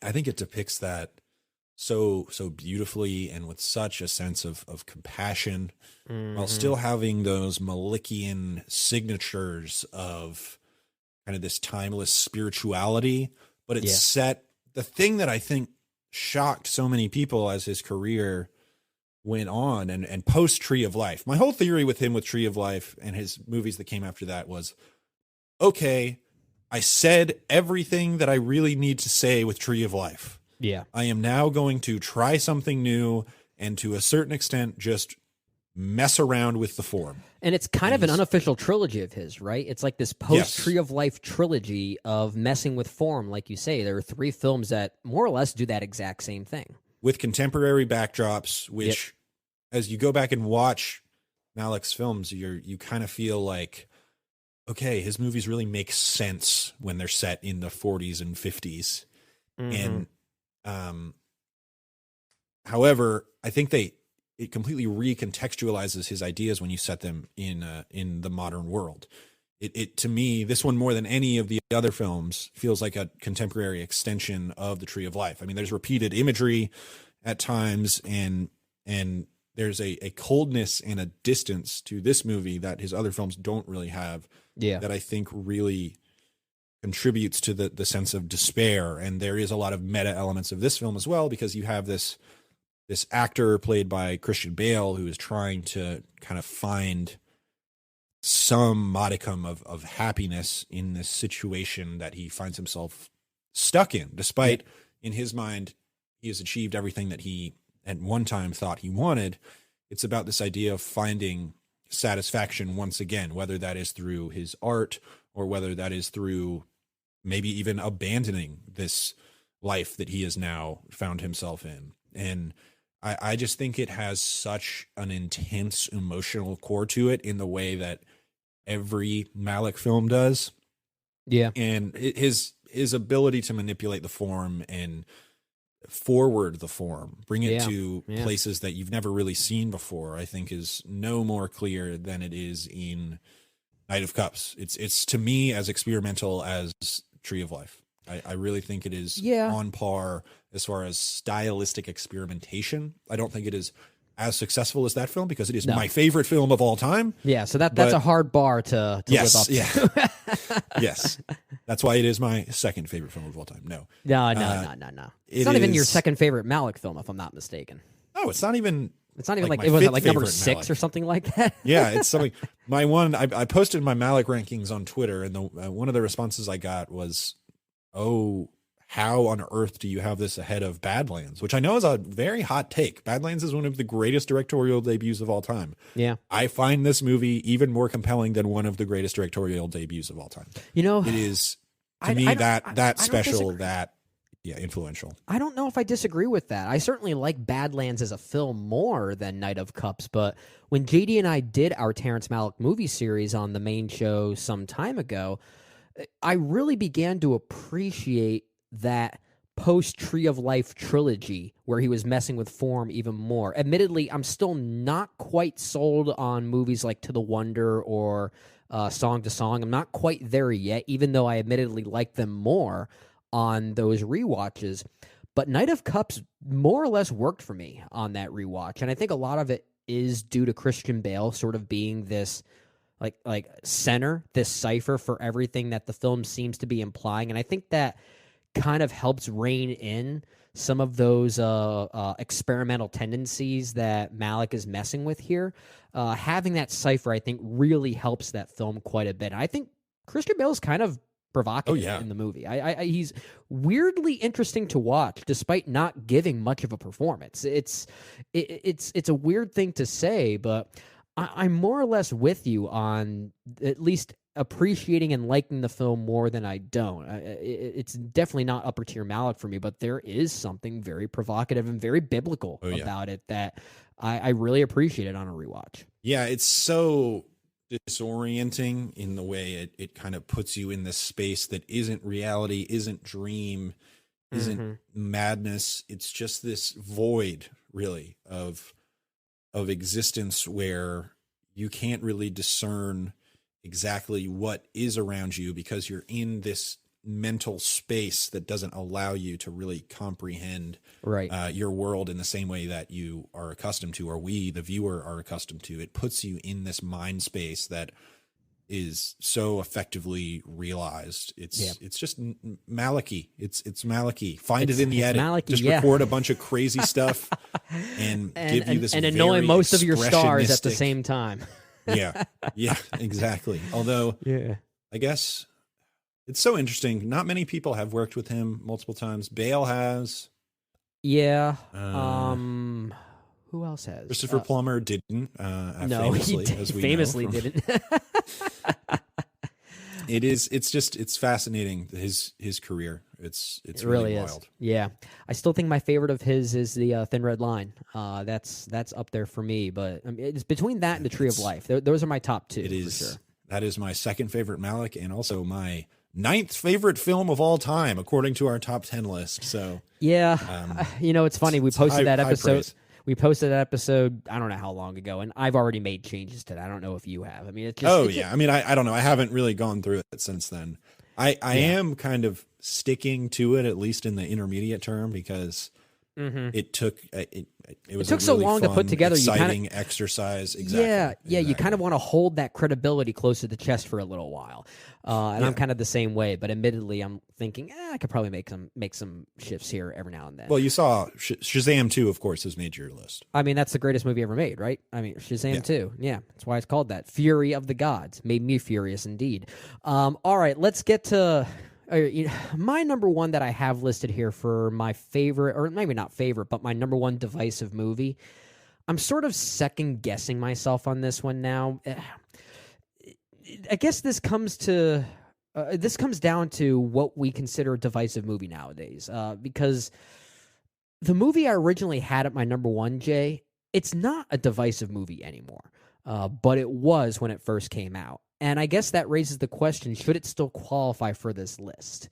I think it depicts that so beautifully and with such a sense of compassion, while still having those Malikian signatures of kind of this timeless spirituality. But it's set, the thing that I think shocked so many people as his career went on and post Tree of Life. My whole theory with him with Tree of Life and his movies that came after that was, okay, I said everything that I really need to say with Tree of Life. Yeah. I am now going to try something new and to a certain extent just mess around with the form. And it's kind of an unofficial trilogy of his, right? It's like this post-Tree of Life trilogy of messing with form, like you say. There are 3 films that more or less do that exact same thing. With contemporary backdrops, which as you go back and watch Malick's films, you kind of feel like, okay, his movies really make sense when they're set in the 40s and 50s. And however, I think it completely recontextualizes his ideas when you set them in the modern world. It to me, this one more than any of the other films feels like a contemporary extension of the Tree of Life. I mean, there's repeated imagery at times, and there's a coldness and a distance to this movie that his other films don't really have. Yeah, that I think really contributes to the sense of despair. And there is a lot of meta elements of this film as well, because you have this actor played by Christian Bale who is trying to kind of find some modicum of happiness in this situation that he finds himself stuck in, despite in his mind, he has achieved everything that he at one time thought he wanted. It's about this idea of finding satisfaction once again, whether that is through his art or whether that is through maybe even abandoning this life that he has now found himself in. And I just think it has such an intense emotional core to it in the way that every Malick film does. Yeah. And his ability to manipulate the form and forward the form, bring it to places that you've never really seen before, I think is no more clear than it is in Knight of Cups. It's to me as experimental as Tree of Life. I really think it is on par as far as stylistic experimentation. I don't think it is as successful as that film because it is my favorite film of all time. Yeah, so that's a hard bar to live up to. Yes. That's why it is my second favorite film of all time. No. No. It's not even your second favorite Malick film, if I'm not mistaken. No, it's not even. It's not even like it was like number Malick. 6 or something like that. Yeah, it's something. My one, I posted my Malick rankings on Twitter, and one of the responses I got was, "Oh, how on earth do you have this ahead of Badlands?" Which I know is a very hot take. Badlands is one of the greatest directorial debuts of all time. Yeah, I find this movie even more compelling than one of the greatest directorial debuts of all time. You know, it is to me that special, that influential. I don't know if I disagree with that. I certainly like Badlands as a film more than Knight of Cups, but when JD and I did our Terrence Malick movie series on the main show some time ago, I really began to appreciate that post-Tree of Life trilogy where he was messing with form even more. Admittedly, I'm still not quite sold on movies like To the Wonder or Song to Song. I'm not quite there yet, even though I admittedly like them more on those rewatches. But Knight of Cups more or less worked for me on that rewatch, and I think a lot of it is due to Christian Bale sort of being this like center, this cipher for everything that the film seems to be implying, and I think that kind of helps rein in some of those experimental tendencies that Malick is messing with here. Having that cipher, I think, really helps that film quite a bit. And I think Christian Bale's kind of provocative in the movie. He's weirdly interesting to watch, despite not giving much of a performance. It's a weird thing to say, but I'm more or less with you on at least appreciating and liking the film more than I don't. It's definitely not upper tier Malick for me, but there is something very provocative and very biblical about it that I really appreciate it on a rewatch. Yeah, it's so disorienting in the way it kind of puts you in this space that isn't reality, isn't dream, isn't madness. It's just this void, really, of existence where you can't really discern exactly what is around you because you're in this mental space that doesn't allow you to really comprehend your world in the same way that you are accustomed to, or we, the viewer, are accustomed to. It puts you in this mind space that is so effectively realized. It's just Maliki. It's Maliki. Find it in the edit. Maliki, just record a bunch of crazy stuff and give you this and annoy most of your stars at the expressionistic- same time. yeah, exactly. Although, I guess it's so interesting. Not many people have worked with him multiple times. Bale has. Yeah. Who else has? Christopher Plummer didn't. No, famously, he as we famously know from- didn't. It's fascinating, his career. It's It really really is. wild. Yeah, I still think my favorite of his is the Thin Red Line. That's up there for me. But it's between that and the Tree of Life. Those are my top two. It is. For sure. That is my second favorite Malick, and also my 9th favorite film of all time, according to our top 10 list. So yeah, it's funny. We posted that high episode. praise. We posted that episode. I don't know how long ago, and I've already made changes to that. I don't know if you have. I mean, it's just, I mean, I don't know. I haven't really gone through it since then. I am kind of sticking to it, at least in the intermediate term, because it took it was took a so really long to fun, put together. exciting exercise. Exactly. Yeah. You kind Exactly. of want to hold that credibility close to the chest for a little while, and I'm kind of the same way. But admittedly, I'm thinking I could probably make some shifts here every now and then. Well, you saw Shazam 2, of course, has made your list. I mean, that's the greatest movie ever made, right? I mean, Shazam 2. Yeah, that's why it's called that. Fury of the Gods. Made me furious indeed. All right, let's get to my number one that I have listed here for my favorite, or maybe not favorite, but my number one divisive movie. I'm sort of second guessing myself on this one now. I guess this comes down to what we consider a divisive movie nowadays, because the movie I originally had at my number one, Jay, it's not a divisive movie anymore, but it was when it first came out. And I guess that raises the question, should it still qualify for this list?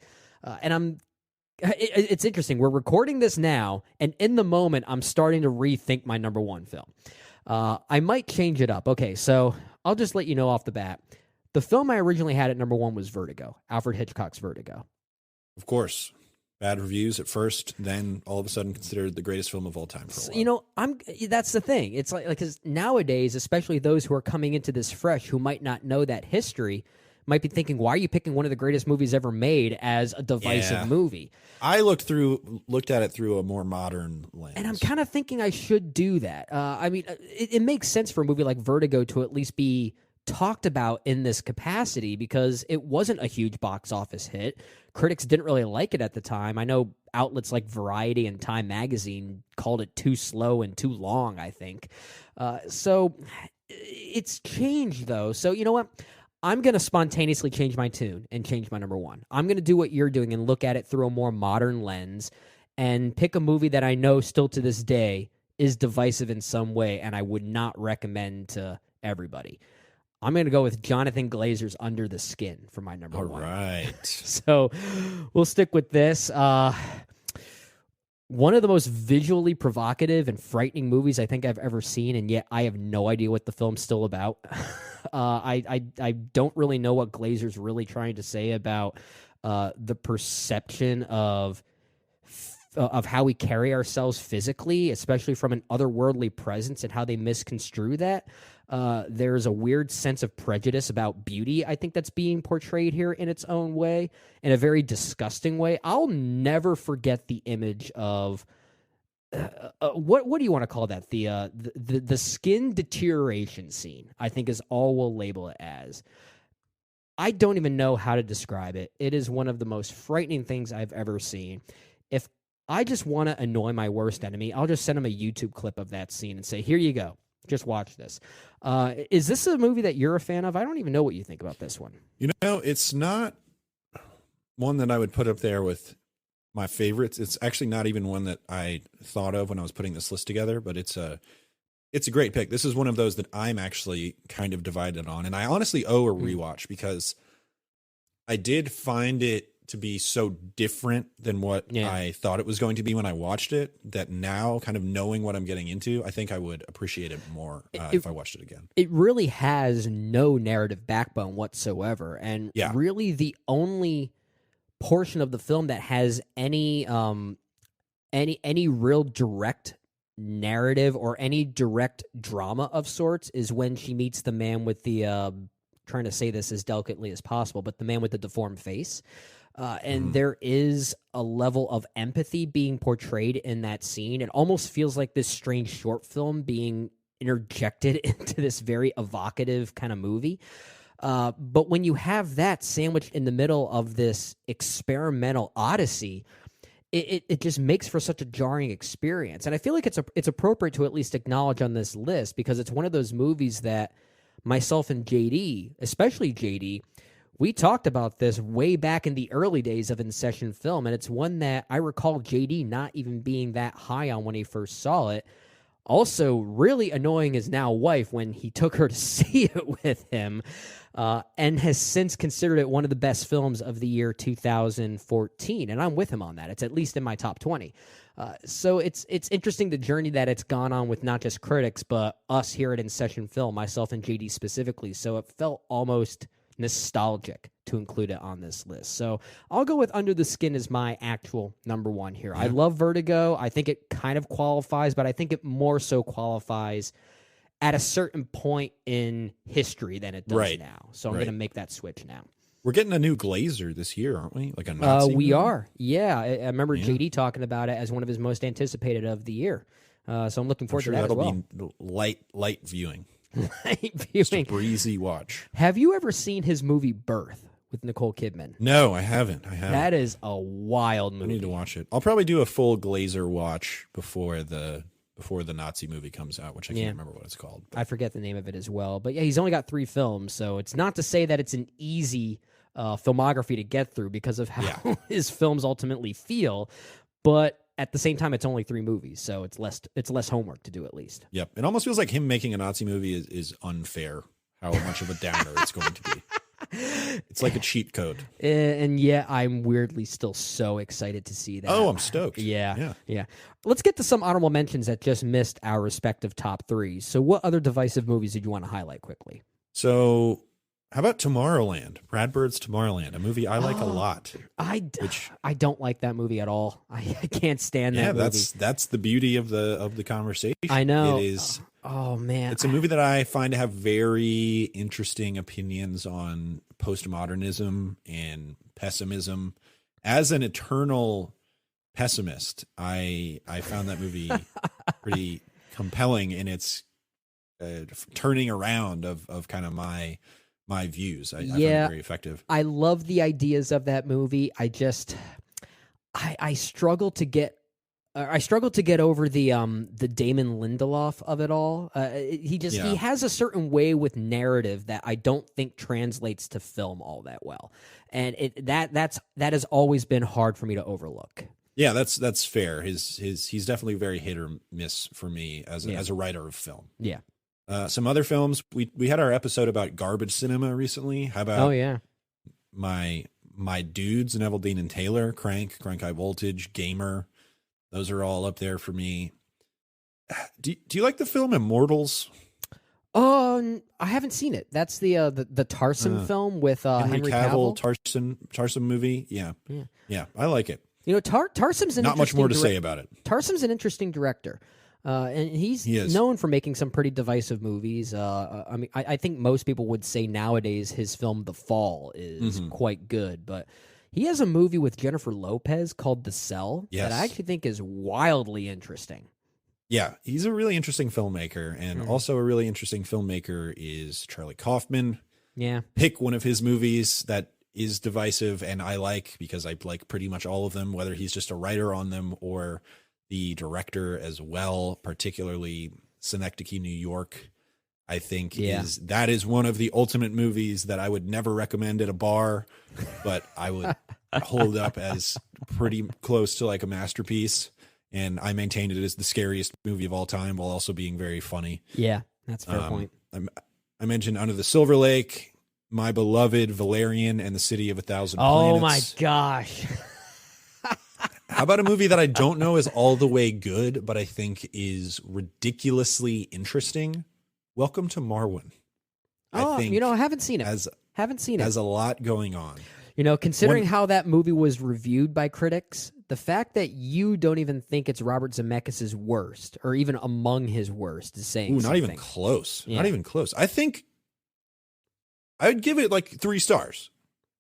It's interesting. We're recording this now, and in the moment, I'm starting to rethink my number one film. I might change it up. Okay, so I'll just let you know off the bat. The film I originally had at number one was Vertigo, Alfred Hitchcock's Vertigo. Of course. Bad reviews at first, then all of a sudden considered the greatest film of all time for a while. That's the thing. It's like because nowadays, especially those who are coming into this fresh, who might not know that history, might be thinking, why are you picking one of the greatest movies ever made as a divisive movie? I looked at it through a more modern lens. And I'm kind of thinking I should do that. I mean, it makes sense for a movie like Vertigo to at least be talked about in this capacity because it wasn't a huge box office hit. Critics didn't really like it at the time. I know outlets like Variety and Time Magazine called it too slow and too long, I think. So it's changed, though. So you know what? I'm going to spontaneously change my tune and change my number one. I'm going to do what you're doing and look at it through a more modern lens and pick a movie that I know still to this day is divisive in some way and I would not recommend to everybody. I'm going to go with Jonathan Glazer's Under the Skin for my number one. All right. So we'll stick with this. One of the most visually provocative and frightening movies I think I've ever seen, and yet I have no idea what the film's still about. I don't really know what Glazer's really trying to say about the perception of how we carry ourselves physically, especially from an otherworldly presence and how they misconstrue that. There's a weird sense of prejudice about beauty, I think, that's being portrayed here in its own way, in a very disgusting way. I'll never forget the image of what do you want to call that? The skin deterioration scene, I think, is all we'll label it as. I don't even know how to describe it. It is one of the most frightening things I've ever seen. If I just want to annoy my worst enemy, I'll just send him a YouTube clip of that scene and say, here you go. Just watch this. Is this a movie that you're a fan of? I don't even know what you think about this one. You know, it's not one that I would put up there with my favorites. It's actually not even one that I thought of when I was putting this list together, but it's It's a great pick. This is one of those that I'm actually kind of divided on, and I honestly owe a rewatch because I did find it to be so different than what I thought it was going to be when I watched it, that now, kind of knowing what I'm getting into, I think I would appreciate it more if I watched it again. It really has no narrative backbone whatsoever, and really the only portion of the film that has any real direct narrative or any direct drama of sorts is when she meets the man with the trying to say this as delicately as possible, but the man with the deformed face. And there is a level of empathy being portrayed in that scene. It almost feels like this strange short film being interjected into this very evocative kind of movie. But when you have that sandwiched in the middle of this experimental odyssey, it just makes for such a jarring experience. And I feel like it's appropriate to at least acknowledge on this list because it's one of those movies that myself and JD, especially JD, we talked about this way back in the early days of InSession Film, and it's one that I recall JD not even being that high on when he first saw it. Also, really annoying his now wife when he took her to see it with him, and has since considered it one of the best films of the year 2014, and I'm with him on that. It's at least in my top 20. So it's interesting the journey that it's gone on with not just critics, but us here at InSession Film, myself and JD specifically. So it felt almost nostalgic to include it on this list. So I'll go with Under the Skin as my actual number one here. I love Vertigo. I think it kind of qualifies, but I think it more so qualifies at a certain point in history than it does now. So I'm going to make that switch now. We're getting a new Glazer this year, aren't we? Like a Nazi we movie? are. Yeah. I remember JD talking about it as one of his most anticipated of the year. So I'm looking forward to that as well. That'll be light viewing. Light viewing. Just a breezy watch. Have you ever seen his movie Birth with Nicole Kidman? No, I haven't. That is a wild movie. I need to watch it. I'll probably do a full Glazer watch before the Nazi movie comes out, which I can't remember what it's called. I forget the name of it as well. But yeah, he's only got 3 films, so it's not to say that it's an easy filmography to get through because of how his films ultimately feel. But at the same time, it's only 3 movies, so it's less homework to do at least. Yep. It almost feels like him making a Nazi movie is unfair, how much of a downer it's going to be. It's like a cheat code. And yet I'm weirdly still so excited to see that. Oh, I'm stoked. Yeah. Let's get to some honorable mentions that just missed our respective top 3. So what other divisive movies did you want to highlight quickly? So how about Tomorrowland? Brad Bird's Tomorrowland, a movie I like a lot. I don't like that movie at all. I can't stand that movie. Yeah, that's the beauty of the conversation. I know. It is. Oh man, it's a movie that I find to have very interesting opinions on postmodernism and pessimism. As an eternal pessimist, I found that movie pretty compelling in its turning around of kind of my views. I find it very effective. I love the ideas of that movie. I struggle to get over the Damon Lindelof of it all. He has a certain way with narrative that I don't think translates to film all that well, and that has always been hard for me to overlook. Yeah, that's fair. He's definitely very hit or miss for me as a writer of film. Yeah. Some other films, we had our episode about garbage cinema recently. How about my dudes, Neville Dean and Taylor, Crank High Voltage, Gamer. Those are all up there for me. Do you like the film Immortals? I haven't seen it. That's the Tarsem film with Henry Cavill. Tarsem movie. Yeah, I like it. You know, Tarsem's not much more to say about it. Tarsem's an interesting director. And he's known for making some pretty divisive movies. I mean, I think most people would say nowadays his film The Fall is quite good, but he has a movie with Jennifer Lopez called The Cell that I actually think is wildly interesting. Yeah, he's a really interesting filmmaker, and also a really interesting filmmaker is Charlie Kaufman. Yeah. Pick one of his movies that is divisive, and I like, because I like pretty much all of them, whether he's just a writer on them or the director as well, particularly Synecdoche, New York. I think that is one of the ultimate movies that I would never recommend at a bar, but I would hold up as pretty close to like a masterpiece. and I maintained it as the scariest movie of all time while also being very funny. Yeah, that's a fair point. I mentioned Under the Silver Lake, My Beloved, Valerian, and The City of a Thousand Planets. Oh my gosh. How about a movie that I don't know is all the way good, but I think is ridiculously interesting? Welcome to Marwen. Oh, I think I haven't seen it. Haven't seen it. Has a lot going on. Considering how that movie was reviewed by critics, the fact that you don't even think it's Robert Zemeckis' worst, or even among his worst, is saying not something. even close. Yeah. Not even close. I think I would give it like 3 stars.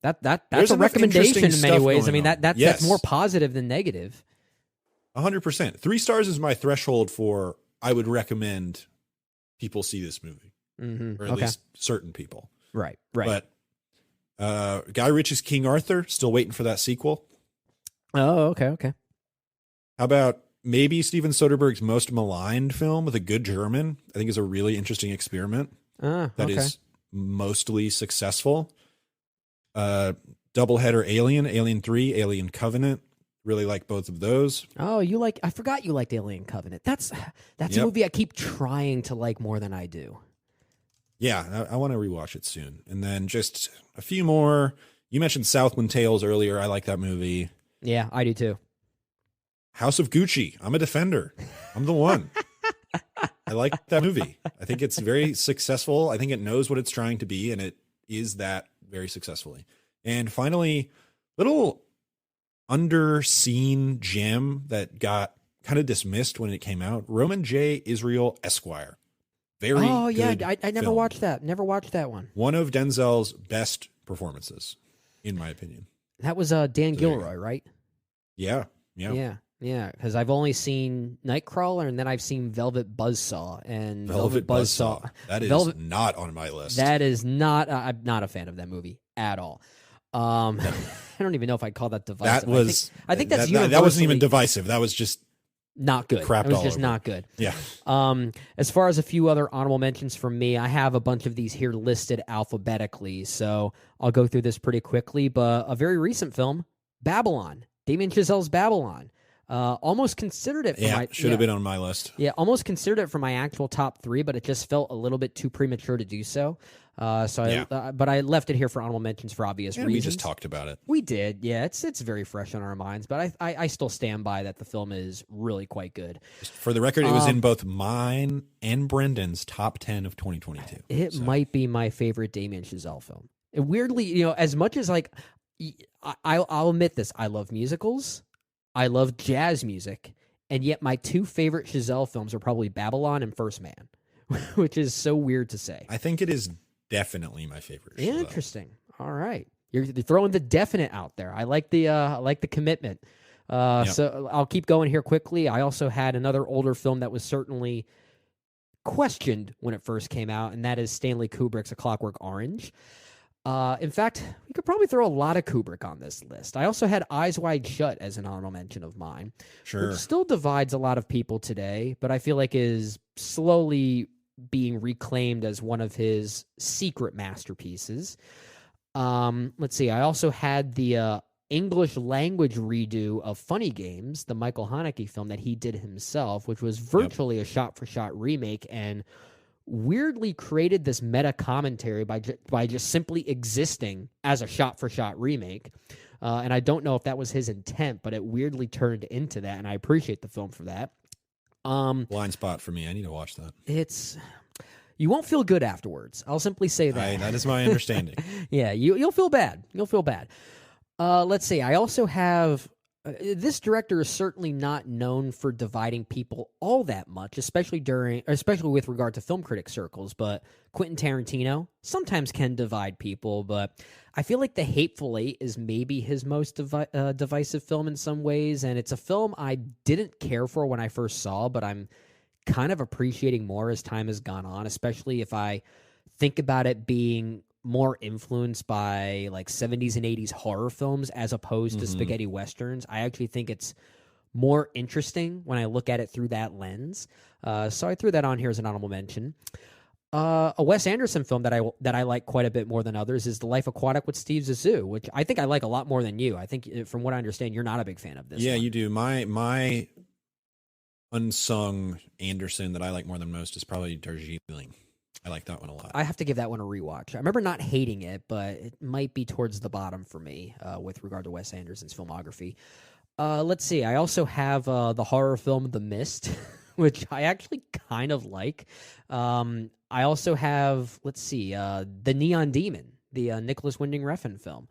That's There's a enough recommendation in many stuff ways. I going mean, on. that's Yes. more positive than negative. 100%. 3 stars is my threshold for I would recommend people see this movie, or at least certain people. Right. But Guy Ritchie's King Arthur, still waiting for that sequel. Oh, okay. How about maybe Steven Soderbergh's most maligned film, The Good German? I think is a really interesting experiment that is mostly successful. Doubleheader Alien 3, Alien Covenant. Really like both of those. Oh, I forgot you liked Alien Covenant. That's a movie I keep trying to like more than I do. Yeah, I want to rewatch it soon. And then just a few more. You mentioned Southland Tales earlier. I like that movie. Yeah, I do too. House of Gucci. I'm a defender. I'm the one. I like that movie. I think it's very successful. I think it knows what it's trying to be, and it is that very successfully. And finally, little underseen gem that got kind of dismissed when it came out. Roman J. Israel Esquire. Very good I never film. watched that. Never watched that one. One of Denzel's best performances, in my opinion. That was Dan Gilroy, right? Yeah. Because I've only seen Nightcrawler, and then I've seen Velvet Buzzsaw. And Velvet Buzzsaw. That is not on my list. That is not. I'm not a fan of that movie at all. I don't even know if I'd call that divisive. That was. I think that's that wasn't even divisive. That was just not good. Crapped it was all just over. not good. Yeah. As far as a few other honorable mentions from me, I have a bunch of these here listed alphabetically, so I'll go through this pretty quickly. But a very recent film, Babylon, Damien Chazelle's Babylon. Almost considered it for should have been on my list. Yeah, almost considered it for my actual top 3, but it just felt a little bit too premature to do so. But I left it here for honorable mentions for obvious reasons. We just talked about it. We did, yeah. It's very fresh on our minds, but I still stand by that the film is really quite good. For the record, it was in both mine and Brendan's top 10 of 2022. It might be my favorite Damien Chazelle film. And weirdly, as much as I'll admit this, I love musicals. I love jazz music, and yet my 2 favorite Chazelle films are probably Babylon and First Man, which is so weird to say. I think it is definitely my favorite. Chazelle. Interesting. All right, you're throwing the definite out there. I like the commitment. So I'll keep going here quickly. I also had another older film that was certainly questioned when it first came out, and that is Stanley Kubrick's A Clockwork Orange. In fact, we could probably throw a lot of Kubrick on this list. I also had Eyes Wide Shut as an honorable mention of mine. Sure. Which still divides a lot of people today, but I feel like is slowly being reclaimed as one of his secret masterpieces. Let's see. I also had the English language redo of Funny Games, the Michael Haneke film that he did himself, which was virtually a shot-for-shot remake and weirdly created this meta commentary by just simply existing as a shot-for-shot remake. And I don't know if that was his intent, but it weirdly turned into that, and I appreciate the film for that. Blind spot for me. I need to watch that. You won't feel good afterwards. I'll simply say that. That is my understanding. Yeah, you'll feel bad. You'll feel bad. Let's see. I also have... this director is certainly not known for dividing people all that much, especially with regard to film critic circles, but Quentin Tarantino sometimes can divide people, but I feel like The Hateful Eight is maybe his most divisive film in some ways, and it's a film I didn't care for when I first saw, but I'm kind of appreciating more as time has gone on, especially if I think about it being more influenced by like 70s and 80s horror films as opposed to spaghetti westerns. I actually think it's more interesting when I look at it through that lens. So I threw that on here as an honorable mention. A Wes Anderson film that I like quite a bit more than others is The Life Aquatic with Steve Zissou, which I think I like a lot more than you. I think from what I understand, you're not a big fan of this. Yeah, one. you do. My unsung Anderson that I like more than most is probably Darjeeling. I like that one a lot. I have to give that one a rewatch. I remember not hating it, but it might be towards the bottom for me with regard to Wes Anderson's filmography. Let's see. I also have the horror film The Mist, which I actually kind of like. I also have, let's see, The Neon Demon, the Nicholas Winding Refn film,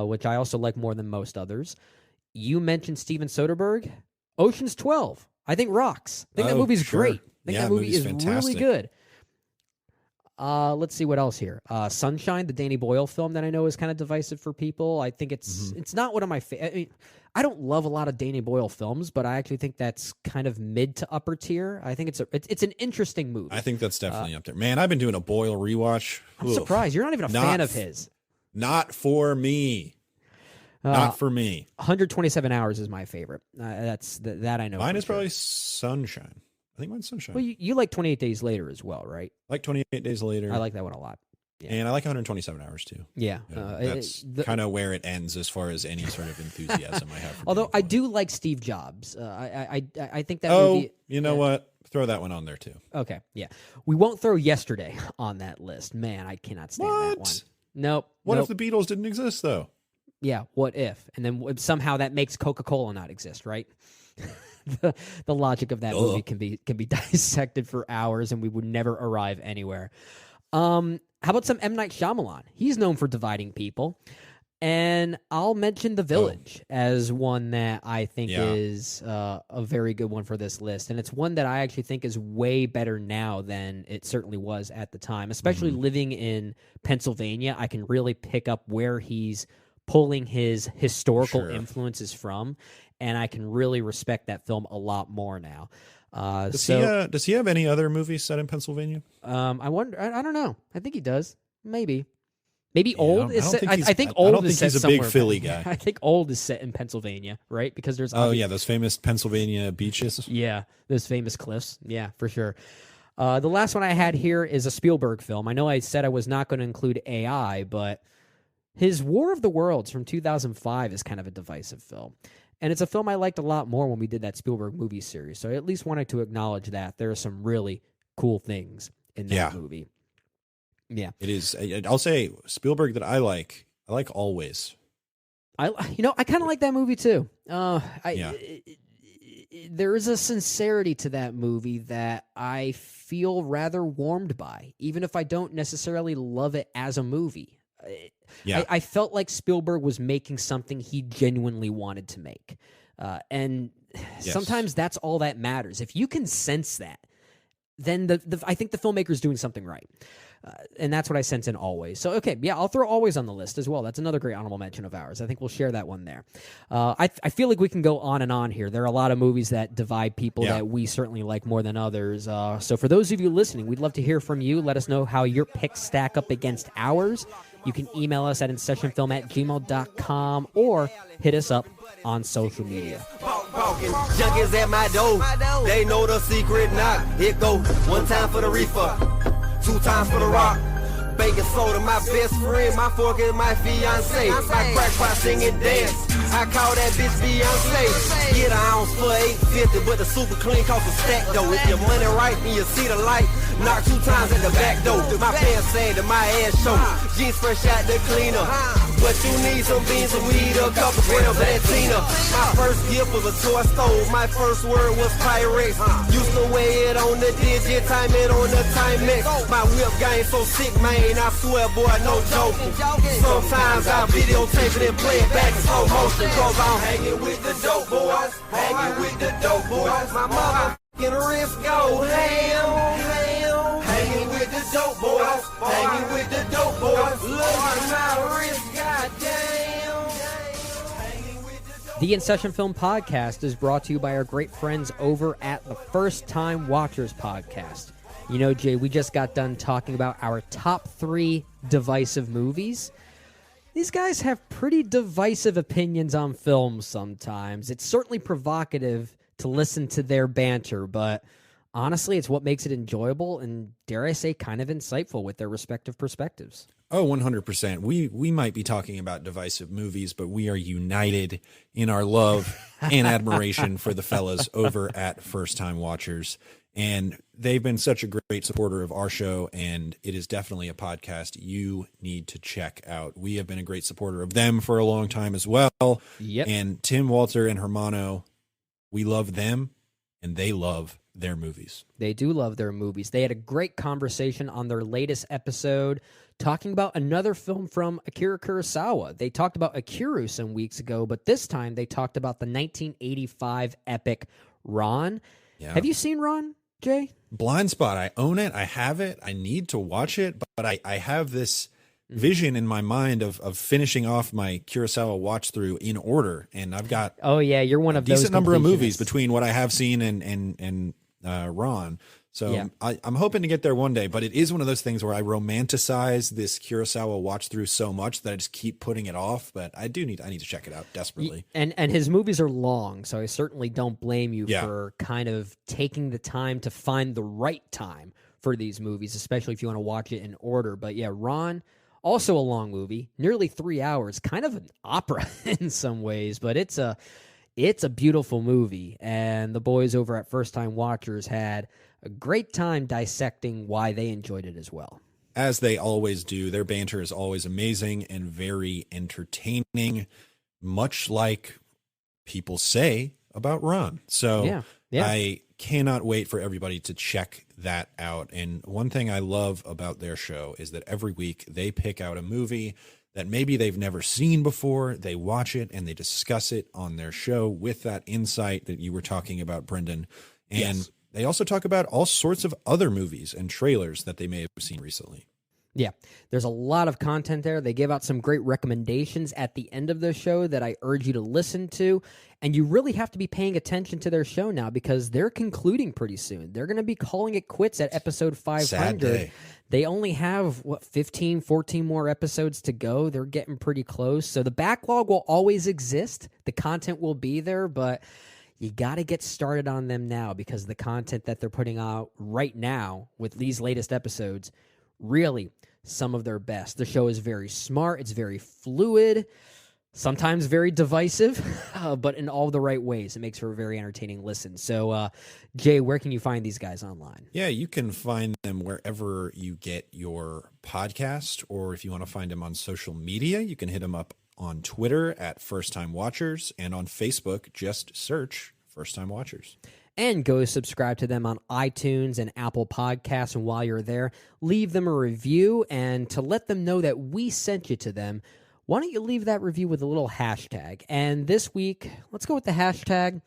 which I also like more than most others. You mentioned Steven Soderbergh. Ocean's 12, I think rocks. I think that movie's great. I think that movie is really good. Let's see what else here. Sunshine, the Danny Boyle film that I know is kind of divisive for people. I think it's not one of my favorite. I don't love a lot of Danny Boyle films, but I actually think that's kind of mid to upper tier. I think it's an interesting movie. I think that's definitely up there. Man, I've been doing a Boyle rewatch. I'm surprised you're not even a fan of his. Not for me. Not for me. 127 Hours is my favorite. That I know. Mine is probably Sunshine. I think mine's Sunshine. Well, you like 28 Days Later as well, right? I like 28 Days Later. I like that one a lot. Yeah. And I like 127 Hours too. Yeah. That's kind of where it ends as far as any sort of enthusiasm I have for Although I do like Steve Jobs. I think that movie... you know what? Throw that one on there too. Okay, yeah. We won't throw Yesterday on that list. Man, I cannot stand that one. Nope. What if the Beatles didn't exist though? Yeah, what if? And then somehow that makes Coca-Cola not exist, right? The logic of that movie can be dissected for hours, and we would never arrive anywhere. How about some M. Night Shyamalan? He's known for dividing people. And I'll mention The Village as one that I think is a very good one for this list. And it's one that I actually think is way better now than it certainly was at the time. Especially living in Pennsylvania, I can really pick up where he's pulling his historical influences from, and I can really respect that film a lot more now. Does he have any other movies set in Pennsylvania? I wonder. I don't know. I think he does. Maybe Old is set. I think Old I don't is think set he's a big somewhere. Philly guy. I think Old is set in Pennsylvania, right? Because there's those famous Pennsylvania beaches. Yeah, those famous cliffs. Yeah, for sure. The last one I had here is a Spielberg film. I know I said I was not going to include AI, but his War of the Worlds from 2005 is kind of a divisive film. And it's a film I liked a lot more when we did that Spielberg movie series. So I at least wanted to acknowledge that there are some really cool things in that movie. Yeah. It is. I'll say Spielberg that I like Always. I kind of like that movie too. There is a sincerity to that movie that I feel rather warmed by, even if I don't necessarily love it as a movie. I felt like Spielberg was making something he genuinely wanted to make. And sometimes that's all that matters. If you can sense that, then I think the filmmaker's doing something right. And that's what I sense in Always. So, okay, I'll throw Always on the list as well. That's another great honorable mention of ours. I think we'll share that one there. I feel like we can go on and on here. There are a lot of movies that divide people that we certainly like more than others. So for those of you listening, we'd love to hear from you. Let us know how your picks stack up against ours. You can email us at InSessionFilm@gmail.com or hit us up on social media. Junkies at my door, they know the secret knock. Here go, one time for the reefer, 2 times for the rock. Baking soda, my best friend, my fork is my fiance. My crack pot sing and dance, I call that bitch Beyonce. Get an ounce for $8.50, but the super clean costs a stack though. If your money right and you see the light, knock 2 times at the back door. My pants sag to my ass show, jeans fresh out the cleaner. But you need some beans, some weed, a couple grams of that Tina. My first gift was a toy stove, my first word was Pyrex. Used to weigh it on the digit, time it on the Timex. My whip game so sick, man, I swear, boy, no joking. Sometimes I videotape it and play it back in slow motion. Cause I'm hanging with the dope boys, hanging with the dope boys. My motherfucking wrist go ham. Hanging with the dope boys, hanging with the dope boys. Look at my wrist, goddamn. The InSession Film Podcast is brought to you by our great friends over at the First Time Watchers Podcast. You know, Jay, we just got done talking about our top 3 divisive movies. These guys have pretty divisive opinions on films sometimes. It's certainly provocative to listen to their banter, but honestly, it's what makes it enjoyable and, dare I say, kind of insightful with their respective perspectives. Oh, 100%. We might be talking about divisive movies, but we are united in our love and admiration for the fellas over at First Time Watchers. And they've been such a great supporter of our show, and it is definitely a podcast you need to check out. We have been a great supporter of them for a long time as well. Yep. And Tim, Walter, and Hermano, we love them, and they love their movies. They do love their movies. They had a great conversation on their latest episode talking about another film from Akira Kurosawa. They talked about Akira some weeks ago, but this time they talked about the 1985 epic Ron. Yeah. Have you seen Ron, Jay? Blind Spot. I own it. I have it. I need to watch it, but I have this vision in my mind of finishing off my Kurosawa watch through in order, and I've got Oh yeah, you're one of those decent number of movies completionists. between what I have seen and Ron. So Yeah. I'm hoping to get there one day, but it is one of those things where I romanticize this Kurosawa watch through so much that I just keep putting it off. But I need to check it out desperately. And his movies are long, so I certainly don't blame you Yeah. for kind of taking the time to find the right time for these movies, especially if you want to watch it in order. But yeah, Ron, also a long movie, nearly 3 hours, kind of an opera in some ways, but it's a beautiful movie. And the boys over at First Time Watchers had a great time dissecting why they enjoyed it as well. As they always do, their banter is always amazing and very entertaining, much like people say about Ron. So Yeah. I cannot wait for everybody to check that out. And one thing I love about their show is that every week they pick out a movie that maybe they've never seen before. They watch it and they discuss it on their show with that insight that you were talking about, Brendan. And Yes. they also talk about all sorts of other movies and trailers that they may have seen recently. Yeah, there's a lot of content there. They give out some great recommendations at the end of the show that I urge you to listen to. And you really have to be paying attention to their show now because they're concluding pretty soon. They're going to be calling it quits at episode 500. Sad day. They only have, 15, 14 more episodes to go. They're getting pretty close. So the backlog will always exist. The content will be there, but you got to get started on them now because the content that they're putting out right now with these latest episodes, really some of their best. The show is very smart. It's very fluid, sometimes very divisive, but in all the right ways. It makes for a very entertaining listen. So, Jay, where can you find these guys online? Yeah, you can find them wherever you get your podcast, or if you want to find them on social media, you can hit them up on Twitter at First Time Watchers, and on Facebook, just search First Time Watchers. And go subscribe to them on iTunes and Apple Podcasts. And while you're there, leave them a review. And to let them know that we sent you to them, why don't you leave that review with a little hashtag? And this week, let's go with the hashtag,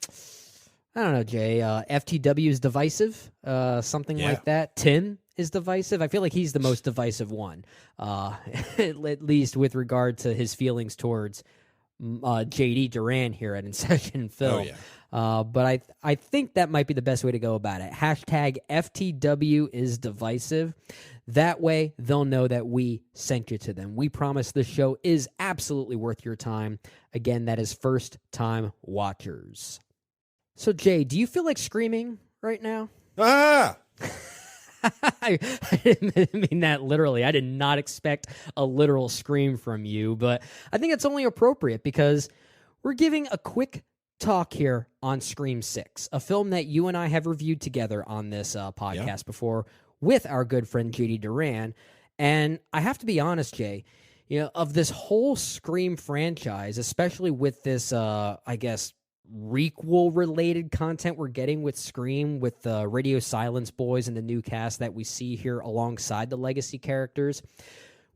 I don't know, Jay, FTW is divisive, something like that. Tim is divisive. I feel like he's the most divisive one, at least with regard to his feelings towards JD Duran here at InSession Film. Oh, yeah. But I think that might be the best way to go about it. Hashtag FTW is divisive. That way, they'll know that we sent you to them. We promise the show is absolutely worth your time. Again, that is First Time Watchers. So, Jay, do you feel like screaming right now? Ah! I didn't mean that literally. I did not expect a literal scream from you, but I think it's only appropriate because we're giving a quick talk here on Scream 6, a film that you and I have reviewed together on this podcast before with our good friend JD Duran. And I have to be honest, Jay, of this whole Scream franchise, especially with this, I guess, requel-related content we're getting with Scream, with the Radio Silence boys and the new cast that we see here alongside the legacy characters,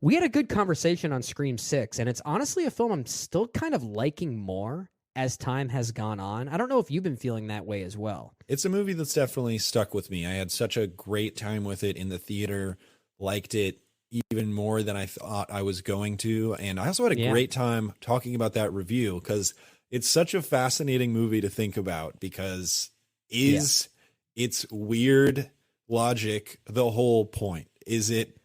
we had a good conversation on Scream 6, and it's honestly a film I'm still kind of liking more as time has gone on. I don't know if you've been feeling that way as well. It's a movie that's definitely stuck with me. I had such a great time with it in the theater, liked it even more than I thought I was going to, and I also had a great time talking about that review because it's such a fascinating movie to think about because it's weird logic the whole point? Is it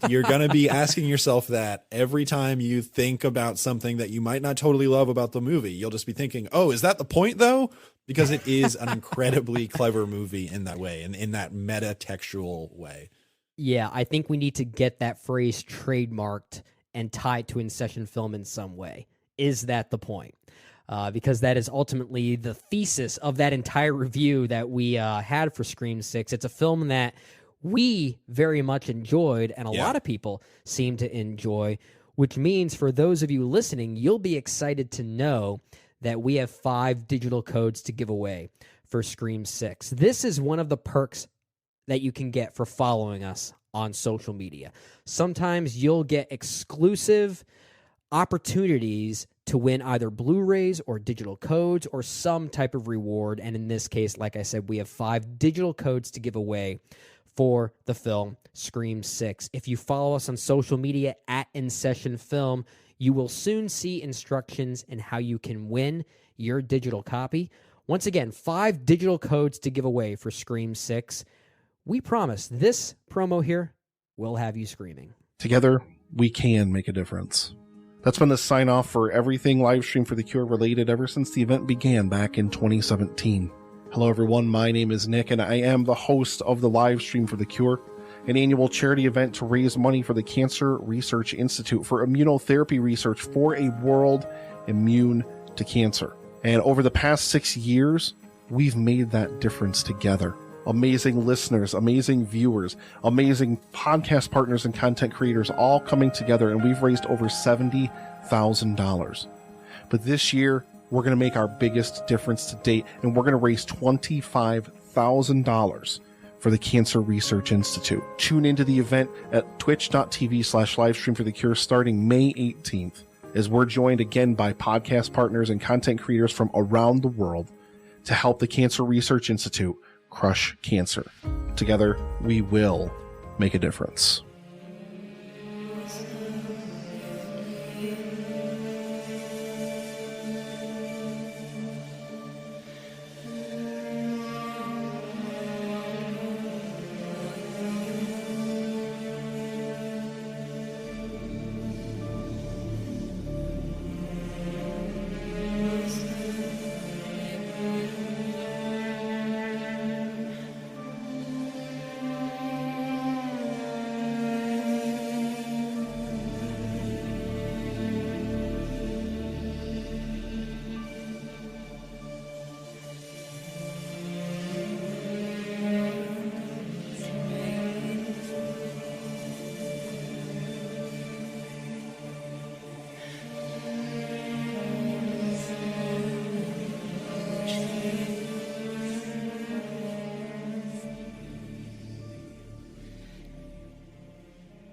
you're going to be asking yourself that every time you think about something that you might not totally love about the movie. You'll just be thinking, oh, is that the point though? because it is an incredibly clever movie in that way, and in that meta-textual way. Yeah, I think we need to get that phrase trademarked and tied to InSession Film in some way. Is that the point? Because that is ultimately the thesis of that entire review that we had for Scream 6. It's a film that we very much enjoyed, and a lot of people seem to enjoy, which means for those of you listening, you'll be excited to know that we have 5 digital codes to give away for Scream 6. This is one of the perks that you can get for following us on social media. Sometimes you'll get exclusive opportunities to win either Blu-rays or digital codes or some type of reward. And in this case, like I said, we have 5 digital codes to give away for the film Scream 6. If you follow us on social media at InSession Film, you will soon see instructions in how you can win your digital copy. Once again, 5 digital codes to give away for Scream 6. We promise this promo here will have you screaming. Together, we can make a difference. That's been the sign-off for everything Livestream for the Cure related ever since the event began back in 2017. Hello everyone, my name is Nick, and I am the host of the Livestream for the Cure, an annual charity event to raise money for the Cancer Research Institute for immunotherapy research for a world immune to cancer. And over the past 6 years, we've made that difference together. Amazing listeners, amazing viewers, amazing podcast partners and content creators all coming together, and we've raised over $70,000. But this year, we're going to make our biggest difference to date, and we're going to raise $25,000 for the Cancer Research Institute. Tune into the event at twitch.tv/livestreamforthecure starting May 18th, as we're joined again by podcast partners and content creators from around the world to help the Cancer Research Institute crush cancer. Together, we will make a difference.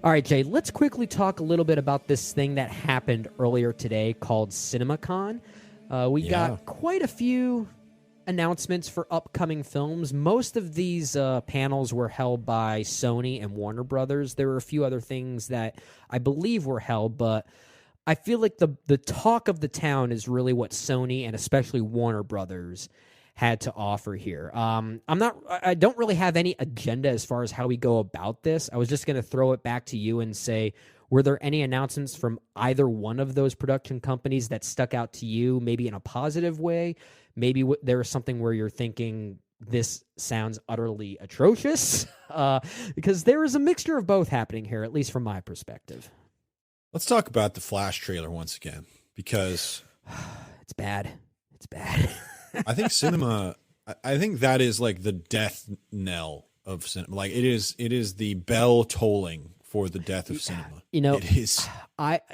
All right, Jay, let's quickly talk a little bit about this thing that happened earlier today called CinemaCon. We got quite a few announcements for upcoming films. Most of these panels were held by Sony and Warner Brothers. There were a few other things that I believe were held, but I feel like the talk of the town is really what Sony and especially Warner Brothers had to offer here. I don't really have any agenda as far as how we go about this. I was just going to throw it back to you and say, were there any announcements from either one of those production companies that stuck out to you, maybe in a positive way? Maybe there was something where you're thinking, this sounds utterly atrocious? Because there is a mixture of both happening here, at least from my perspective. Let's talk about the Flash trailer once again, because it's bad. It's bad. I think I think that is like the death knell of cinema. Like it is the bell tolling for the death of cinema. You know, it is.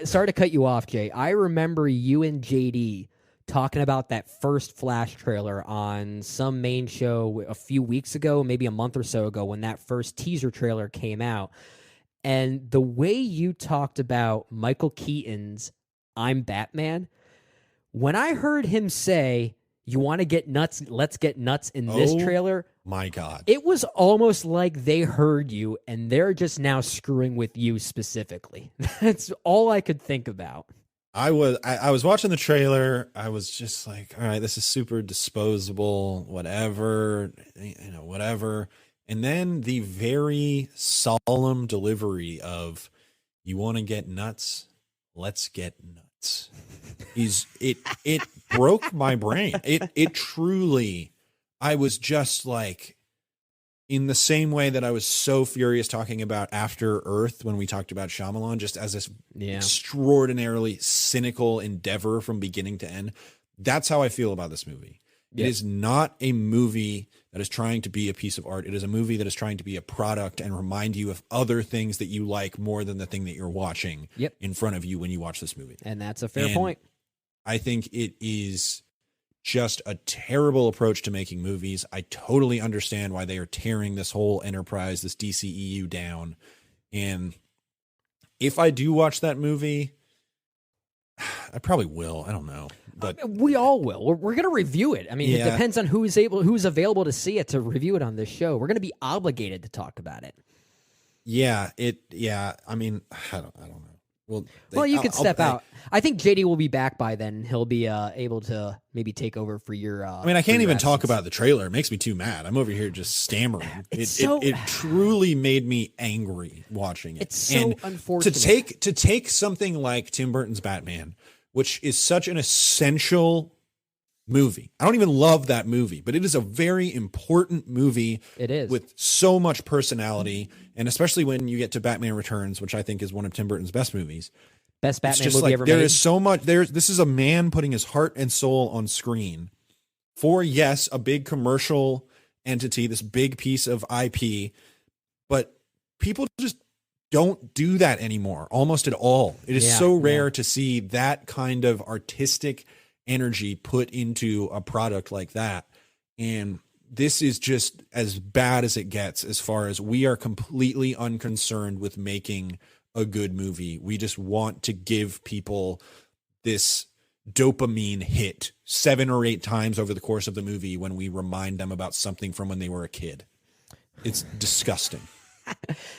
Sorry to cut you off, Jay. I remember you and JD talking about that first Flash trailer on some main show a few weeks ago, maybe a month or so ago, when that first teaser trailer came out. And the way you talked about Michael Keaton's I'm Batman, when I heard him say, "You want to get nuts? Let's get nuts" in this trailer. My God. It was almost like they heard you and they're just now screwing with you specifically. That's all I could think about. I was watching the trailer. I was just like, all right, this is super disposable, whatever, whatever. And then the very solemn delivery of, "You want to get nuts? Let's get nuts." It broke my brain. It truly, I was just like, in the same way that I was so furious talking about After Earth when we talked about Shyamalan, just as this extraordinarily cynical endeavor from beginning to end. That's how I feel about this movie. It is not a movie that is trying to be a piece of art. It is a movie that is trying to be a product and remind you of other things that you like more than the thing that you're watching in front of you when you watch this movie. And that's a fair point. I think it is just a terrible approach to making movies. I totally understand why they are tearing this whole enterprise, this DCEU down. And if I do watch that movie, I probably will. I don't know. But we all will. We're going to review it. I mean, it depends on who's available to see it, to review it on this show. We're going to be obligated to talk about it. Yeah. I mean, I don't know. Well, you could step out. I think JD will be back by then. He'll be able to maybe take over for your. I mean, I can't even talk about the trailer. It makes me too mad. I'm over here just stammering. It truly made me angry watching it. It's so unfortunate to take something like Tim Burton's Batman, which is such an essential movie. I don't even love that movie, but it is a very important movie. It is, with so much personality, and especially when you get to Batman Returns, which I think is one of Tim Burton's best movies. Best Batman movie ever made. There is so much. This is a man putting his heart and soul on screen for, yes, a big commercial entity, this big piece of IP, but people just don't do that anymore, almost at all. It is so rare to see that kind of artistic energy put into a product like that. And this is just as bad as it gets, as far as we are completely unconcerned with making a good movie. We just want to give people this dopamine hit 7 or 8 times over the course of the movie when we remind them about something from when they were a kid. It's disgusting.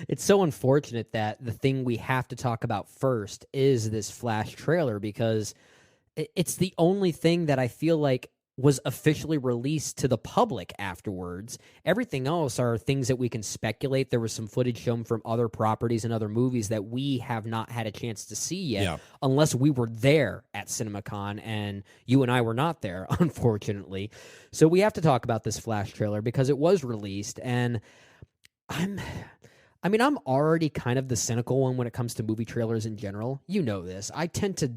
It's so unfortunate that the thing we have to talk about first is this Flash trailer, because it's the only thing that I feel like was officially released to the public afterwards. Everything else are things that we can speculate. There was some footage shown from other properties and other movies that we have not had a chance to see yet, unless we were there at CinemaCon, and you and I were not there, unfortunately. So we have to talk about this Flash trailer because it was released, and I'm already kind of the cynical one when it comes to movie trailers in general. You know this. I tend to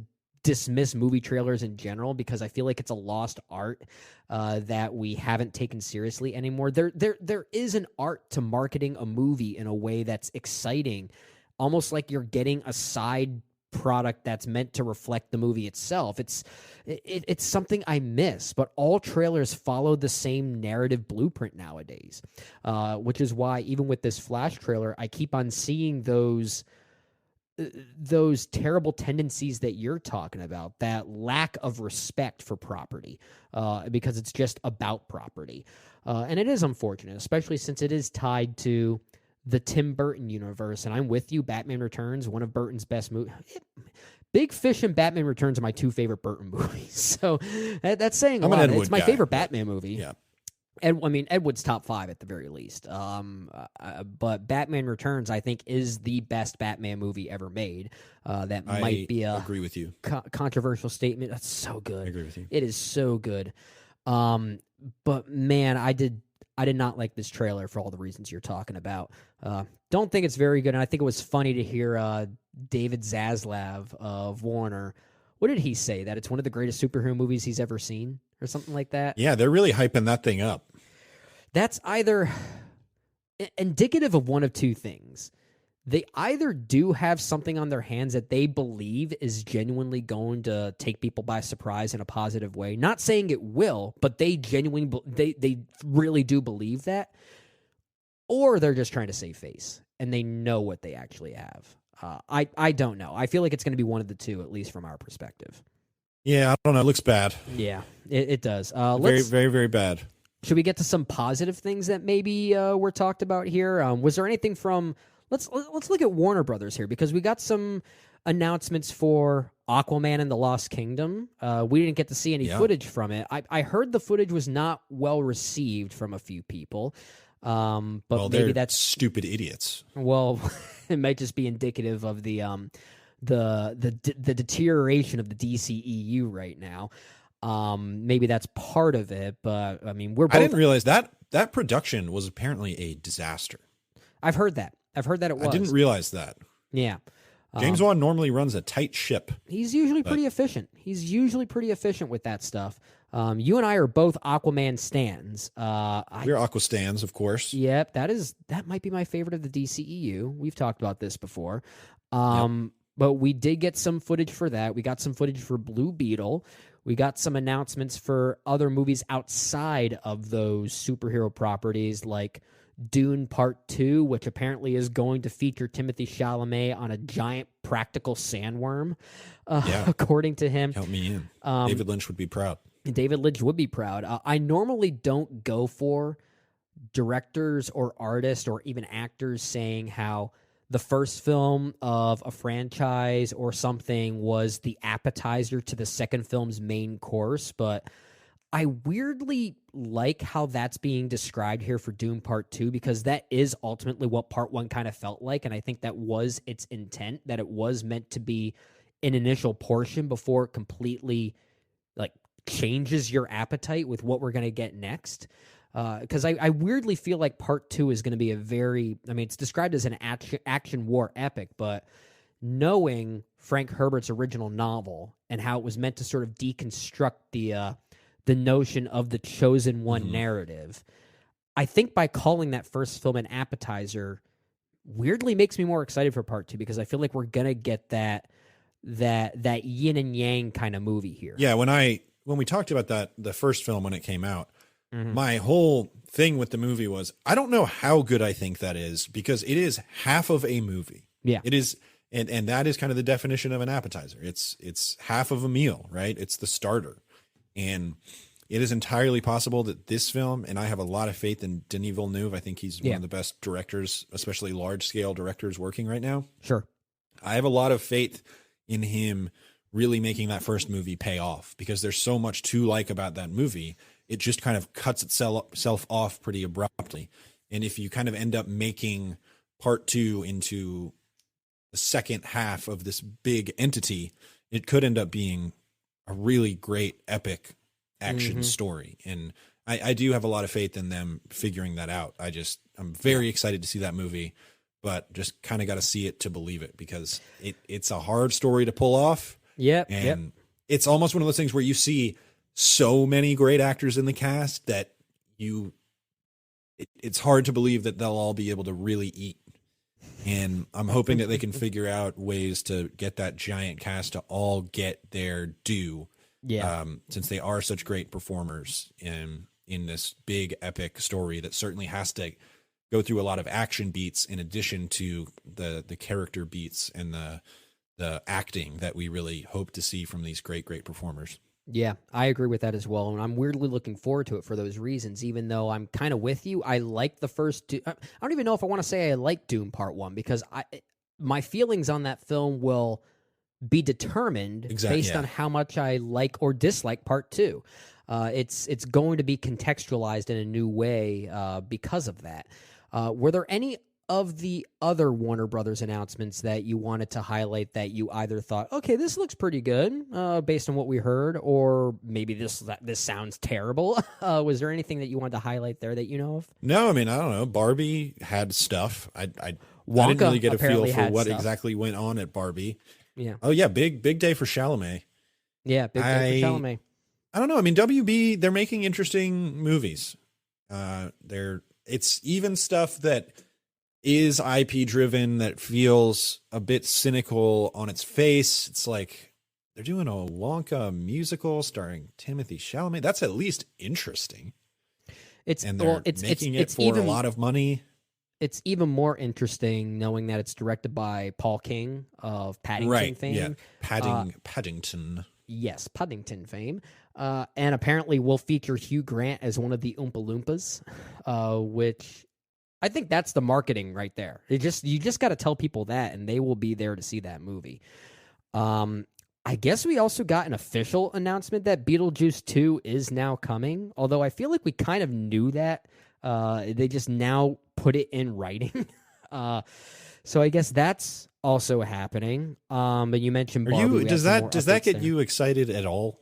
dismiss movie trailers in general because I feel like it's a lost art that we haven't taken seriously anymore. There is an art to marketing a movie in a way that's exciting, almost like you're getting a side product that's meant to reflect the movie itself. It's something I miss, but all trailers follow the same narrative blueprint nowadays, which is why even with this Flash trailer, I keep on seeing those terrible tendencies that you're talking about, that lack of respect for property, because it's just about property. And it is unfortunate, especially since it is tied to the Tim Burton universe. And I'm with you, Batman Returns, one of Burton's best movies. Big Fish and Batman Returns are my 2 favorite Burton movies. So that's saying a lot. It's my favorite Batman movie. Yeah. Edward's top 5 at the very least. But Batman Returns, I think, is the best Batman movie ever made. That might be a agree with you. Controversial statement. That's so good. I agree with you. It is so good. But man, I did not like this trailer for all the reasons you're talking about. Don't think it's very good, and I think it was funny to hear David Zaslav of Warner. What did he say? That it's one of the greatest superhero movies he's ever seen, or something like that? Yeah, they're really hyping that thing up. That's either indicative of one of two things. They either do have something on their hands that they believe is genuinely going to take people by surprise in a positive way. Not saying it will, but they really do believe that. Or they're just trying to save face, and they know what they actually have. I don't know. I feel like it's going to be one of the two, at least from our perspective. Yeah, I don't know. It looks bad. Yeah, it does. Very, very, very bad. Should we get to some positive things that maybe were talked about here? Was there anything from... Let's look at Warner Brothers here, because we got some announcements for Aquaman and the Lost Kingdom. We didn't get to see any footage from it. I heard the footage was not well received from a few people. But maybe that's stupid idiots. Well, it might just be indicative of the deterioration of the DCEU right now. Maybe that's part of it, but I mean, I didn't realize that production was apparently a disaster. I've heard that it was. I didn't realize that. Yeah. James Wan normally runs a tight ship. He's usually pretty efficient. He's usually pretty efficient with that stuff. You and I are both Aquaman stans. We're Aqua stans, of course. Yep, that might be my favorite of the DCEU. We've talked about this before. But we did get some footage for that. We got some footage for Blue Beetle. We got some announcements for other movies outside of those superhero properties, like Dune Part 2, which apparently is going to feature Timothée Chalamet on a giant practical sandworm, according to him. Count me in. David Lynch would be proud. David Lynch would be proud. I normally don't go for directors or artists or even actors saying how the first film of a franchise or something was the appetizer to the second film's main course, but I weirdly like how that's being described here for Dune Part 2, because that is ultimately what Part 1 kind of felt like, and I think that was its intent, that it was meant to be an initial portion before it completely changes your appetite with what we're going to get next. Because I weirdly feel like Part 2 is going to be it's described as an action war epic, but knowing Frank Herbert's original novel and how it was meant to sort of deconstruct the notion of the chosen one narrative, I think by calling that first film an appetizer weirdly makes me more excited for Part 2, because I feel like we're going to get that yin and yang kind of movie here. Yeah, when we talked about the first film when it came out, my whole thing with the movie was, I don't know how good I think that is, because it is half of a movie. Yeah. It is, and that is kind of the definition of an appetizer. It's half of a meal, right? It's the starter. And it is entirely possible that this film, and I have a lot of faith in Denis Villeneuve. I think he's one of the best directors, especially large scale directors working right now. Sure. I have a lot of faith in him really making that first movie pay off, because there's so much to like about that movie. It just kind of cuts itself off pretty abruptly. And if you kind of end up making Part 2 into the second half of this big entity, it could end up being a really great epic action story. And I do have a lot of faith in them figuring that out. I'm very excited to see that movie, but just kind of got to see it to believe it, because it's a hard story to pull off. Yep. And it's almost one of those things where you see so many great actors in the cast that it's hard to believe that they'll all be able to really eat. And I'm hoping that they can figure out ways to get that giant cast to all get their due. Yeah. Since they are such great performers in this big epic story that certainly has to go through a lot of action beats in addition to the character beats and the acting that we really hope to see from these great performers. Yeah, I agree with that as well, and I'm weirdly looking forward to it for those reasons, even though I'm kind of with you. I like the first two. I don't even know if I want to say I like Dune Part 1, because my feelings on that film will be determined based on how much I like or dislike Part 2. It's going to be contextualized in a new way because of that. Were there any of the other Warner Brothers announcements that you wanted to highlight that you either thought, okay, this looks pretty good based on what we heard, or maybe this sounds terrible? Was there anything that you wanted to highlight there that you know of? No, I mean, I don't know. Barbie had stuff. I didn't really get a feel for what exactly went on at Barbie. Yeah. Oh yeah, big day for Chalamet. Yeah, big day for Chalamet. I don't know. I mean, WB, they're making interesting movies. It's even stuff that is IP driven that feels a bit cynical on its face. It's like they're doing a Wonka musical starring Timothée Chalamet. That's at least interesting. It's making it for a lot of money. It's even more interesting knowing that it's directed by Paul King of Paddington fame. Yeah, Paddington. Yes, Paddington fame. And apparently will feature Hugh Grant as one of the Oompa Loompas, which I think that's the marketing right there. You just got to tell people that, and they will be there to see that movie. I guess we also got an official announcement that Beetlejuice 2 is now coming, although I feel like we kind of knew that. They just now put it in writing. So I guess that's also happening. But you mentioned Barbie. Does that get you excited at all?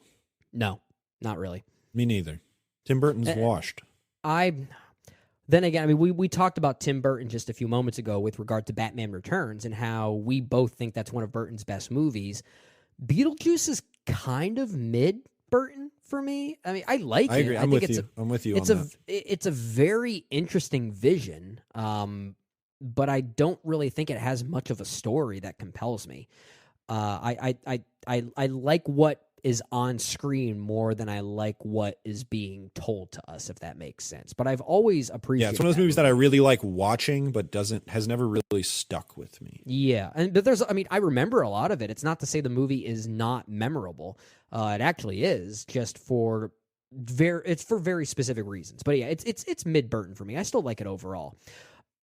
No. Not really. Me neither. Tim Burton's washed. Then again, I mean, we talked about Tim Burton just a few moments ago with regard to Batman Returns and how we both think that's one of Burton's best movies. Beetlejuice is kind of mid-Burton for me. I mean, I like it. I agree. I'm with you. I'm with you on that. It's a very interesting vision, but I don't really think it has much of a story that compels me. I like what is on screen more than I like what is being told to us, if that makes sense. But I've always appreciated. Yeah, it's one of those movies that I really like watching, but has never really stuck with me. Yeah, but I remember a lot of it. It's not to say the movie is not memorable. It actually is, just for very specific reasons. But yeah, it's mid Burton for me. I still like it overall.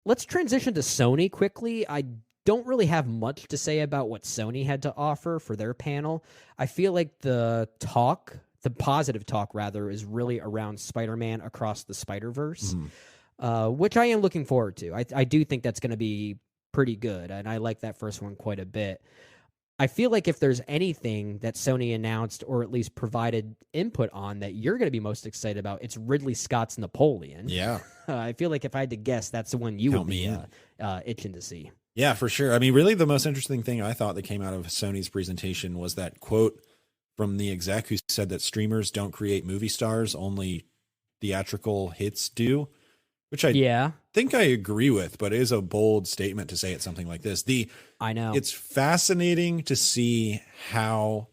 Let's transition to Sony quickly. I don't really have much to say about what Sony had to offer for their panel. I feel like the positive talk rather, is really around Spider-Man Across the Spider-Verse, which I am looking forward to. I do think that's going to be pretty good, and I like that first one quite a bit. I feel like if there's anything that Sony announced or at least provided input on that you're going to be most excited about, it's Ridley Scott's Napoleon. Yeah. I feel like if I had to guess, that's the one you would be itching to see. Yeah, for sure. I mean, really the most interesting thing I thought that came out of Sony's presentation was that quote from the exec who said that streamers don't create movie stars, only theatrical hits do, which I think I agree with, but it is a bold statement to say it's something like this. I know. It's fascinating to see how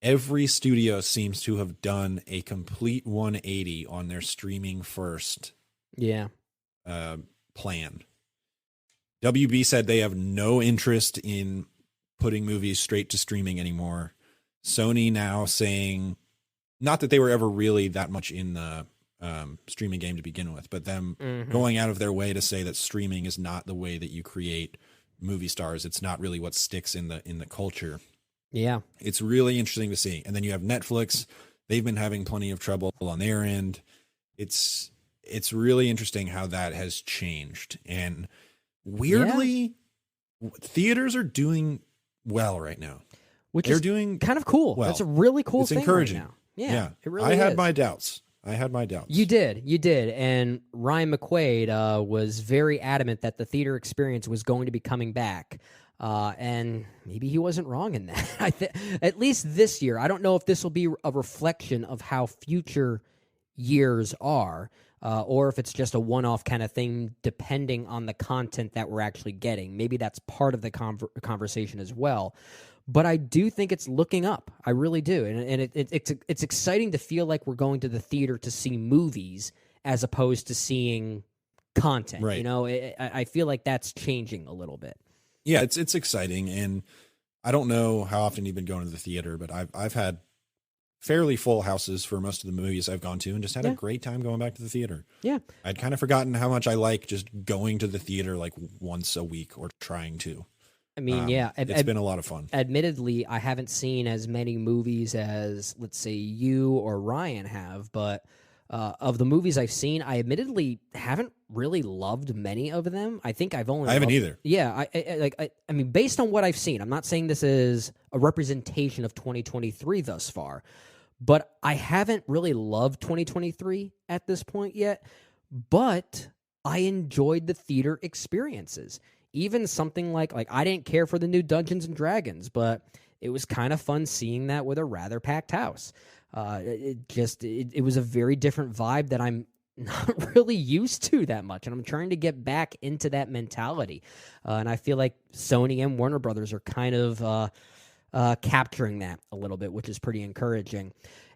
every studio seems to have done a complete 180 on their streaming first plan. WB said they have no interest in putting movies straight to streaming anymore. Sony now saying, not that they were ever really that much in the streaming game to begin with, but them going out of their way to say that streaming is not the way that you create movie stars. It's not really what sticks in the culture. Yeah. It's really interesting to see. And then you have Netflix. They've been having plenty of trouble on their end. It's really interesting how that has changed. And weirdly, theaters are doing well right now. They're doing kind of cool. Well. That's a really cool thing encouraging right now. Yeah, it really I had is. my doubts. You did. And Ryan McQuaid was very adamant that the theater experience was going to be coming back. And maybe he wasn't wrong in that. At least this year. I don't know if this will be a reflection of how future years are, or if it's just a one-off kind of thing, depending on the content that we're actually getting. Maybe that's part of the conversation as well. But I do think it's looking up. I really do. And it's exciting to feel like we're going to the theater to see movies as opposed to seeing content. Right. You know, I feel like that's changing a little bit. Yeah, it's exciting. And I don't know how often you've been going to the theater, but I've had fairly full houses for most of the movies I've gone to and just had a great time going back to the theater. Yeah. I'd kind of forgotten how much I like just going to the theater like once a week or trying to. I mean, it's been a lot of fun. Admittedly, I haven't seen as many movies as, let's say, you or Ryan have, but of the movies I've seen, I admittedly haven't really loved many of them. I think I haven't either. Yeah, I mean, based on what I've seen, I'm not saying this is a representation of 2023 thus far, but I haven't really loved 2023 at this point yet, but I enjoyed the theater experiences. Even something like I didn't care for the new Dungeons and Dragons, but it was kind of fun seeing that with a rather packed house. It was a very different vibe that I'm not really used to that much, and I'm trying to get back into that mentality. And I feel like Sony and Warner Brothers are kind of capturing that a little bit, which is pretty encouraging.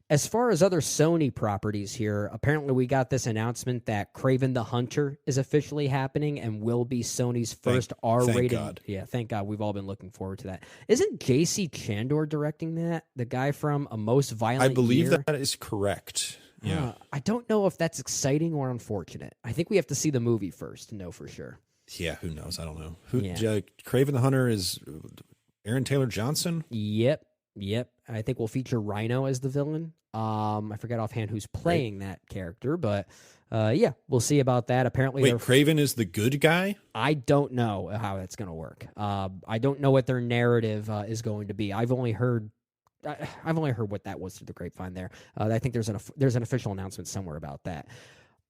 As far as other Sony properties here, apparently we got this announcement that Kraven the Hunter is officially happening and will be Sony's first R-rated. Thank God. Yeah, thank God. We've all been looking forward to that. Isn't J.C. Chandor directing that? The guy from A Most Violent Year? I believe that is correct. Yeah. I don't know if that's exciting or unfortunate. I think we have to see the movie first to know for sure. Yeah, who knows? I don't know. Kraven the Hunter is Aaron Taylor Johnson? Yep. I think we'll feature Rhino as the villain. I forget offhand who's playing that character, but we'll see about that. Apparently, Kraven is the good guy? I don't know how that's going to work. I don't know what their narrative is going to be. I've only heard I've only heard what that was through the grapevine there. I think there's an official announcement somewhere about that.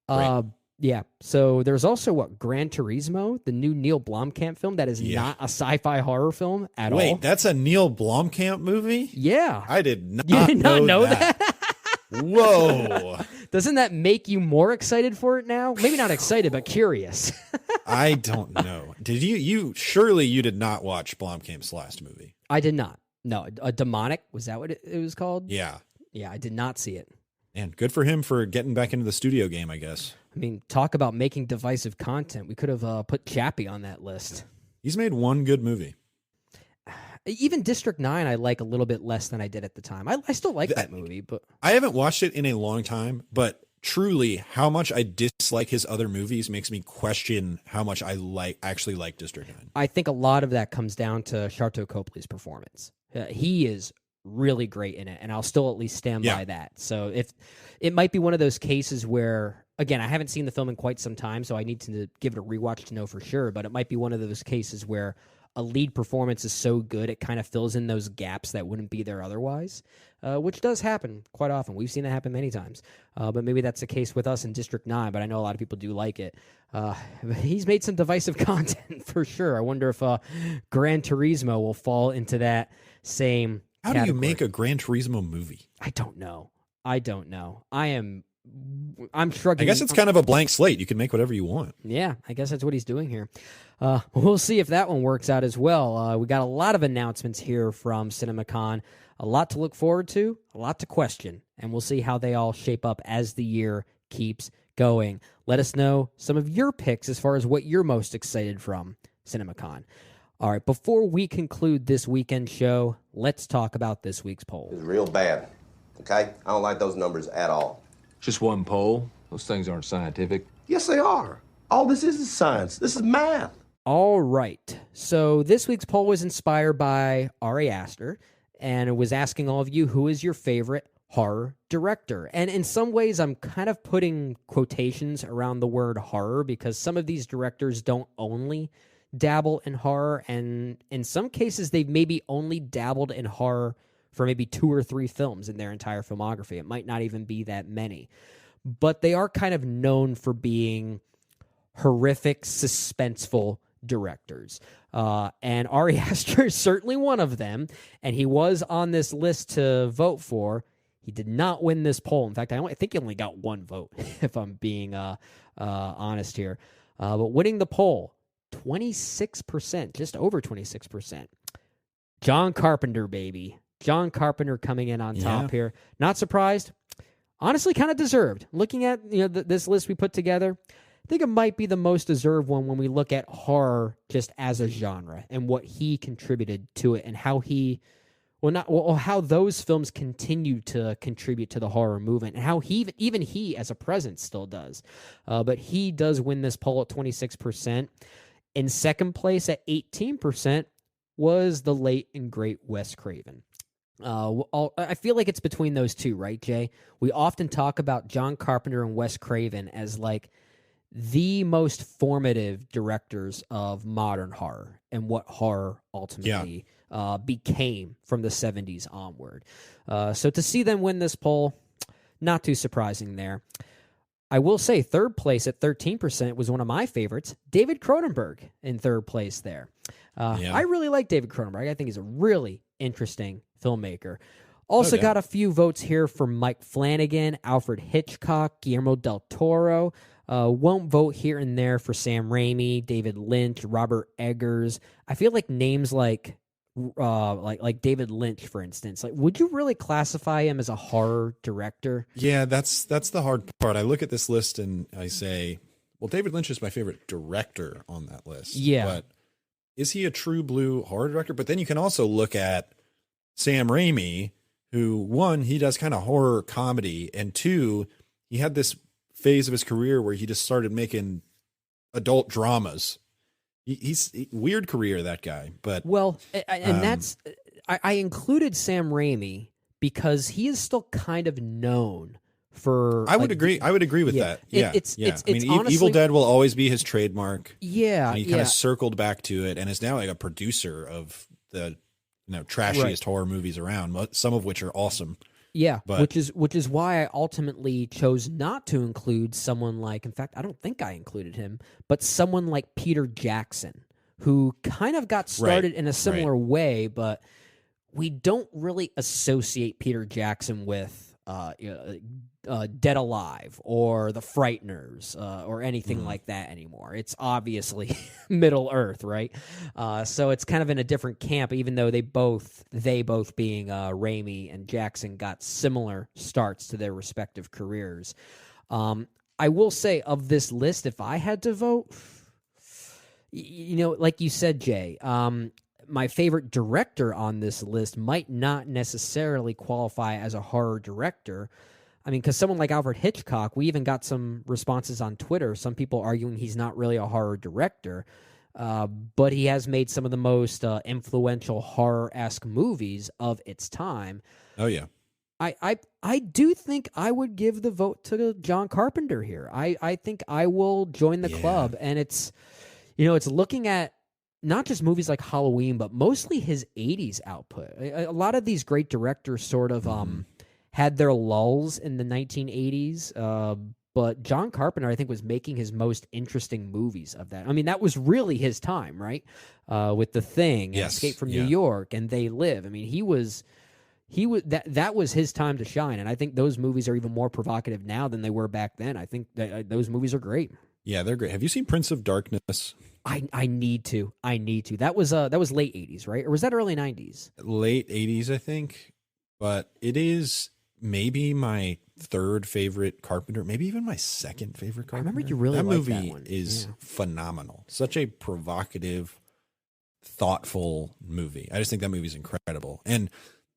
Right. Yeah. So there's also Gran Turismo, the new Neil Blomkamp film that is not a sci-fi horror film at all. Wait, that's a Neil Blomkamp movie? Yeah. I did not, You did not know that? Whoa. Doesn't that make you more excited for it now? Maybe not excited, but curious. I don't know. Did you surely you did not watch Blomkamp's last movie? I did not. No, a Demonic, was that what it was called? Yeah. Yeah, I did not see it. And good for him for getting back into the studio game, I guess. I mean, talk about making divisive content. We could have put Chappie on that list. He's made one good movie. Even District 9 I like a little bit less than I did at the time. I still like that movie, but I haven't watched it in a long time, but truly how much I dislike his other movies makes me question how much I actually like District 9. I think a lot of that comes down to Sharlto Copley's performance. He is really great in it, and I'll still at least stand by that. So if it might be one of those cases where, again, I haven't seen the film in quite some time, so I need to give it a rewatch to know for sure, but it might be one of those cases where a lead performance is so good it kind of fills in those gaps that wouldn't be there otherwise, which does happen quite often. We've seen it happen many times, but maybe that's the case with us in District 9, but I know a lot of people do like it. He's made some divisive content for sure. I wonder if Gran Turismo will fall into that same How category. do you make a Gran Turismo movie? I don't know. I'm struggling. I guess it's kind of a blank slate. You can make whatever you want. Yeah, I guess that's what he's doing here. We'll see if that one works out as well. We got a lot of announcements here from CinemaCon, a lot to look forward to, a lot to question, and we'll see how they all shape up as the year keeps going. Let us know some of your picks as far as what you're most excited from CinemaCon. All right, before we conclude this weekend show, let's talk about this week's poll. It's real bad, okay? I don't like those numbers at all. Just one poll? Those things aren't scientific. Yes, they are. All this is science. This is math. All right. So this week's poll was inspired by Ari Aster, and it was asking all of you, who is your favorite horror director? And in some ways, I'm kind of putting quotations around the word horror because some of these directors don't only dabble in horror, and in some cases, they've maybe only dabbled in horror for maybe 2 or 3 films in their entire filmography. It might not even be that many. But they are kind of known for being horrific, suspenseful directors. And Ari Aster is certainly one of them, and he was on this list to vote for. He did not win this poll. In fact, I think he only got 1 vote, if I'm being honest here. But winning the poll, 26%, just over 26%. John Carpenter, baby. John Carpenter coming in on top here. Not surprised. Honestly, kind of deserved. Looking at this list we put together, I think it might be the most deserved one when we look at horror just as a genre and what he contributed to it and how how those films continue to contribute to the horror movement and how even he as a presence still does. But he does win this poll at 26%. In second place at 18% was the late and great Wes Craven. I feel like it's between those two, right, Jay? We often talk about John Carpenter and Wes Craven as like the most formative directors of modern horror and what horror ultimately became from the 70s onward. So to see them win this poll, not too surprising there. I will say third place at 13% was one of my favorites, David Cronenberg in third place there. I really like David Cronenberg. I think he's a really interesting filmmaker. Also got a few votes here for Mike Flanagan, Alfred Hitchcock, Guillermo del Toro. Won't vote here and there for Sam Raimi, David Lynch, Robert Eggers. I feel like names like David Lynch, for instance. Like, would you really classify him as a horror director? Yeah, that's the hard part. I look at this list and I say, well, David Lynch is my favorite director on that list. Yeah. But is he a true blue horror director? But then you can also look at Sam Raimi, who, 1, he does kind of horror comedy, and 2, he had this phase of his career where he just started making adult dramas. He's weird career, that guy. But that's I included Sam Raimi because he is still kind of known for. I would agree with that. Yeah, it's honestly, Evil Dead will always be his trademark. Yeah, and he kind of circled back to it, and is now like a producer of the trashiest horror movies around, some of which are awesome. Yeah, but, which is why I ultimately chose not to include someone like, in fact, I don't think I included him, but someone like Peter Jackson, who kind of got started in a similar way, but we don't really associate Peter Jackson with Dead Alive or The Frighteners or anything like that anymore. It's obviously Middle Earth, right? So it's kind of in a different camp, even though they both being Raimi and Jackson got similar starts to their respective careers. I will say, of this list, if I had to vote, like you said, Jay, my favorite director on this list might not necessarily qualify as a horror director. I mean, because someone like Alfred Hitchcock, we even got some responses on Twitter, some people arguing he's not really a horror director, but he has made some of the most influential horror-esque movies of its time. Oh, yeah. I do think I would give the vote to John Carpenter here. I think I will join the club, and it's looking at not just movies like Halloween, but mostly his 80s output. A lot of these great directors sort of had their lulls in the 1980s, but John Carpenter, I think, was making his most interesting movies of that. I mean, that was really his time, right? With The Thing, and Escape from New York, and They Live. I mean, that was his time to shine, and I think those movies are even more provocative now than they were back then. I think that those movies are great. Yeah, they're great. Have you seen Prince of Darkness? I need to. That was late 80s, right? Or was that early 90s? Late 80s, I think. But it is maybe my third favorite Carpenter, maybe even my second favorite Carpenter. I remember you really that liked movie that one. Is phenomenal. Such a provocative, thoughtful movie. I just think that movie's incredible. And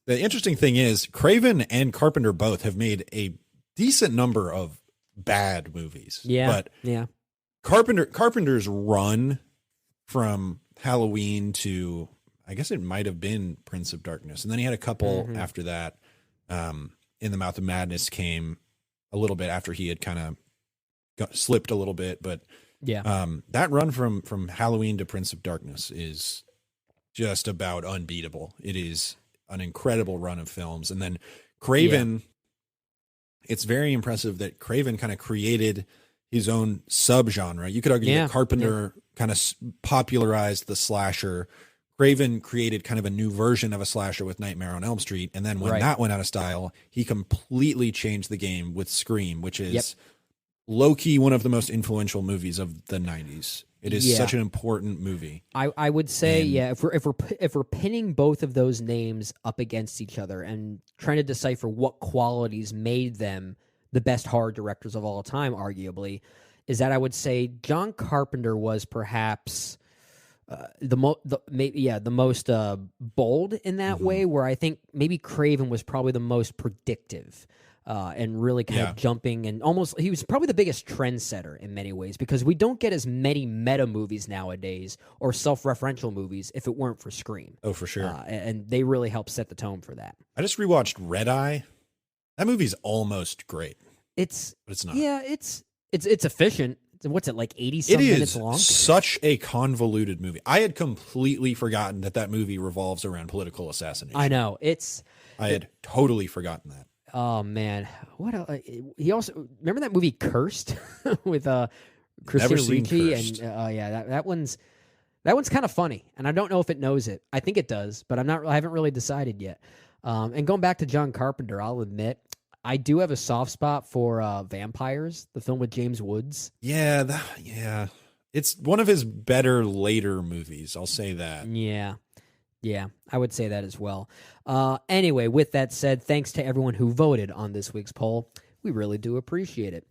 the interesting thing is, Craven and Carpenter both have made a decent number of bad movies. Yeah. But Carpenter's run from Halloween to, I guess it might have been Prince of Darkness, and then he had a couple after that. In the Mouth of Madness came a little bit after he had kind of slipped a little bit, but that run from Halloween to Prince of Darkness is just about unbeatable. It is an incredible run of films. And then Craven, it's very impressive that Craven kind of created his own subgenre. You could argue that Carpenter kind of popularized the slasher. Craven created kind of a new version of a slasher with Nightmare on Elm Street. And then when that went out of style, he completely changed the game with Scream, which is low-key one of the most influential movies of the 90s. It is such an important movie. I would say, if we're pinning both of those names up against each other and trying to decipher what qualities made them the best horror directors of all time, arguably, is that I would say John Carpenter was perhaps the most bold in that way, where I think maybe Craven was probably the most predictive. And really kind of jumping, and he was probably the biggest trendsetter in many ways, because we don't get as many meta movies nowadays or self-referential movies if it weren't for Scream. Oh, for sure. And they really helped set the tone for that. I just rewatched Red Eye. That movie's almost great. But it's not. Yeah, it's efficient. What's it, like 80-some minutes long? It is such a convoluted movie. I had completely forgotten that movie revolves around political assassination. I know. I had totally forgotten that. Oh man, what he also remember that movie Cursed with Christina Ricci, and that one's kind of funny, and I don't know if it knows it. I think it does, but I haven't really decided yet. And going back to John Carpenter, I'll admit I do have a soft spot for Vampires, the film with James Woods. Yeah, it's one of his better later movies. I'll say that. Yeah, I would say that as well. Anyway, with that said, thanks to everyone who voted on this week's poll. We really do appreciate it.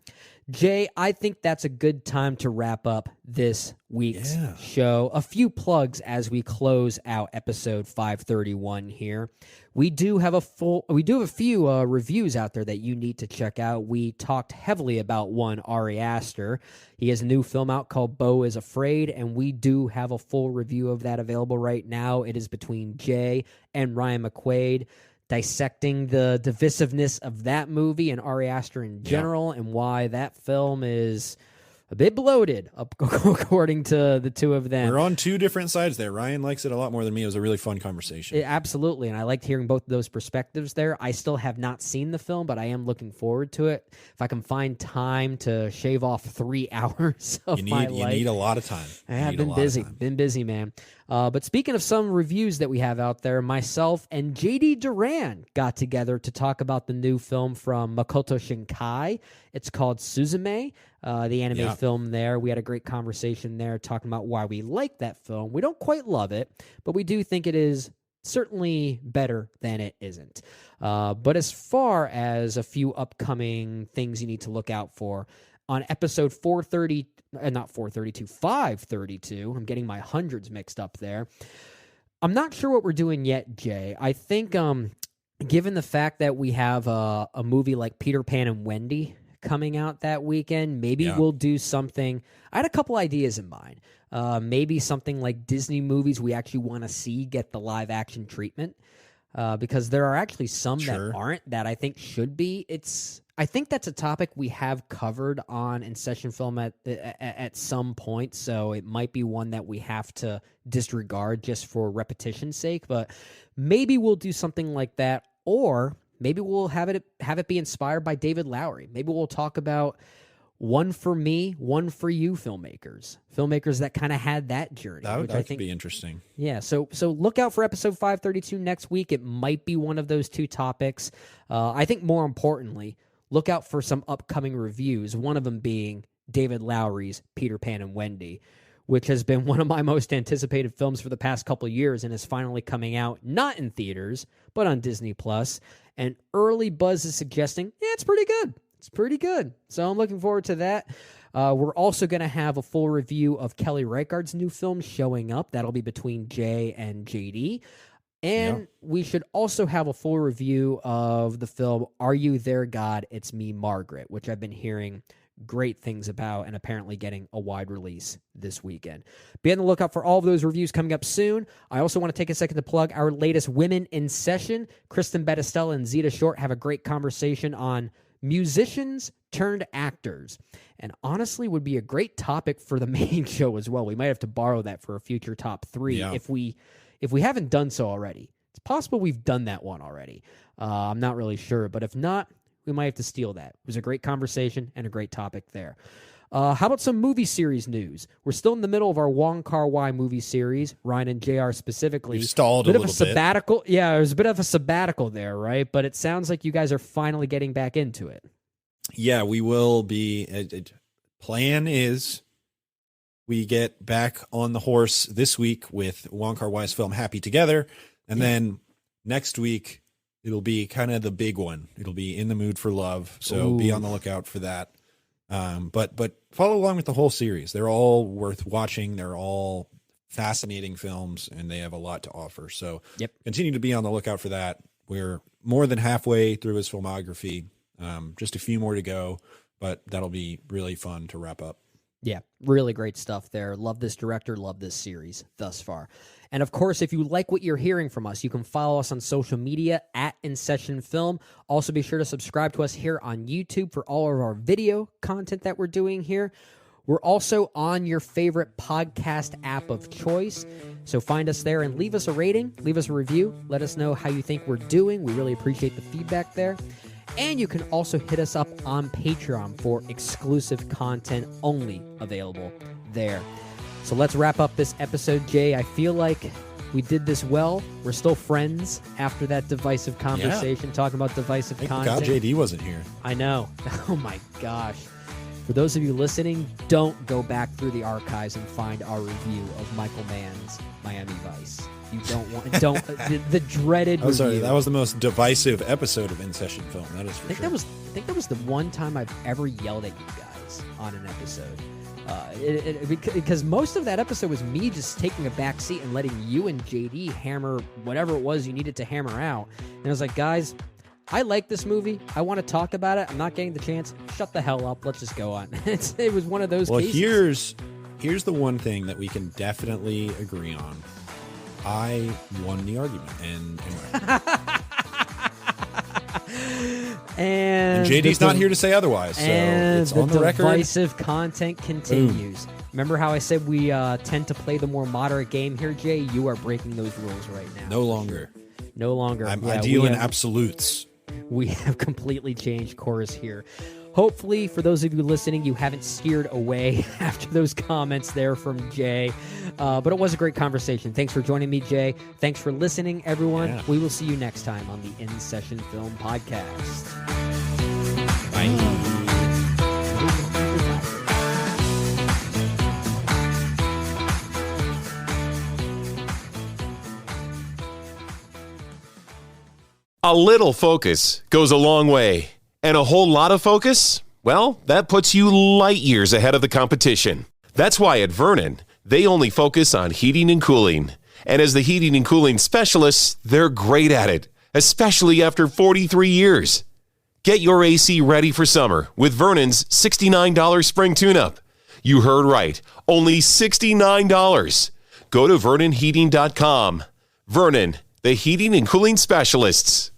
Jay, I think that's a good time to wrap up this week's show. A few plugs as we close out episode 531 here. We do have a few reviews out there that you need to check out. We talked heavily about one, Ari Aster. He has a new film out called BEAU is AFRAID, and we do have a full review of that available right now. It is between Jay and Ryan McQuaid, dissecting the divisiveness of that movie and Ari Aster in general, and why that film is a bit bloated, according to the two of them. We're on two different sides there. Ryan likes it a lot more than me. It was a really fun conversation. Absolutely, and I liked hearing both of those perspectives there. I still have not seen the film, but I am looking forward to it. If I can find time to shave off 3 hours of my life. You need a lot of time. I have been busy, man. But speaking of some reviews that we have out there, myself and JD Duran got together to talk about the new film from Makoto Shinkai. It's called Suzume, the anime film there. We had a great conversation there talking about why we like that film. We don't quite love it, but we do think it is certainly better than it isn't. But as far as a few upcoming things you need to look out for, on episode 532, I'm getting my hundreds mixed up there. I'm not sure what we're doing yet, Jay. I think given the fact that we have a movie like Peter Pan and Wendy coming out that weekend, maybe we'll do something. I had a couple ideas in mind. Maybe something like Disney movies we actually want to see get the live action treatment, because there are actually some that aren't, that I think should be. I think that's a topic we have covered on InSession Film at some point, so it might be one that we have to disregard just for repetition's sake. But maybe we'll do something like that, or maybe we'll have it be inspired by David Lowery. Maybe we'll talk about one for me, one for you filmmakers that kind of had that journey. That would be interesting. Yeah, so look out for episode 532 next week. It might be one of those two topics. I think more importantly, look out for some upcoming reviews, one of them being David Lowery's Peter Pan and Wendy, which has been one of my most anticipated films for the past couple of years and is finally coming out, not in theaters, but on Disney+. And early buzz is suggesting, it's pretty good. It's pretty good. So I'm looking forward to that. We're also going to have a full review of Kelly Reichardt's new film showing up. That'll be between Jay and JD. And we should also have a full review of the film Are You There, God? It's Me, Margaret, which I've been hearing great things about and apparently getting a wide release this weekend. Be on the lookout for all of those reviews coming up soon. I also want to take a second to plug our latest Women in Session. Kristen Battistella and Zeta Short have a great conversation on musicians turned actors, and honestly would be a great topic for the main show as well. We might have to borrow that for a future top 3 if we haven't done so already. It's possible we've done that one already. I'm not really sure, but if not, we might have to steal that. It was a great conversation and a great topic there. How about some movie series news? We're still in the middle of our Wong Kar-wai movie series, Ryan and JR specifically. We've stalled a little bit. Sabbatical. Yeah, there's a bit of a sabbatical there, right? But it sounds like you guys are finally getting back into it. Yeah, we will be. Plan is we get back on the horse this week with Wong Kar-wai's film Happy Together. And then next week, it'll be kind of the big one. It'll be In the Mood for Love. So be on the lookout for that. But follow along with the whole series. They're all worth watching. They're all fascinating films, and they have a lot to offer. So continue to be on the lookout for that. We're more than halfway through his filmography. Just a few more to go, but that'll be really fun to wrap up. Yeah, really great stuff there. Love this director, love this series thus far. And of course, if you like what you're hearing from us, you can follow us on social media at InSession Film. Also, be sure to subscribe to us here on YouTube for all of our video content that we're doing here. We're also on your favorite podcast app of choice. So find us there and leave us a rating, leave us a review. Let us know how you think we're doing. We really appreciate the feedback there. And you can also hit us up on Patreon for exclusive content only available there. So let's wrap up this episode, Jay. I feel like we did this well. We're still friends after that divisive conversation, talking about divisive content. God JD wasn't here. I know. Oh my gosh. For those of you listening, don't go back through the archives and find our review of Michael Mann's Miami Vice. You don't want the dreaded review. Sorry, that was the most divisive episode of InSession Film. That is for sure. I think that was the one time I've ever yelled at you guys on an episode. Because most of that episode was me just taking a back seat and letting you and JD hammer whatever it was you needed to hammer out. And I was like, guys, I like this movie. I want to talk about it. I'm not getting the chance. Shut the hell up. Let's just go on. It was one of those cases. Here's the one thing that we can definitely agree on. I won the argument. And And JD's not here to say otherwise, so it's on the record. Divisive content continues. Boom. Remember how I said we tend to play the more moderate game here, Jay? You are breaking those rules right now. No longer. I deal in absolutes. We have completely changed course here. Hopefully, for those of you listening, you haven't steered away after those comments there from Jay. But it was a great conversation. Thanks for joining me, Jay. Thanks for listening, everyone. Yeah. We will see you next time on the InSession Film Podcast. Bye. A little focus goes a long way. And a whole lot of focus? Well, that puts you light years ahead of the competition. That's why at Vernon, they only focus on heating and cooling. And as the heating and cooling specialists, they're great at it, especially after 43 years. Get your AC ready for summer with Vernon's $69 spring tune-up. You heard right, only $69. Go to VernonHeating.com. Vernon, the heating and cooling specialists.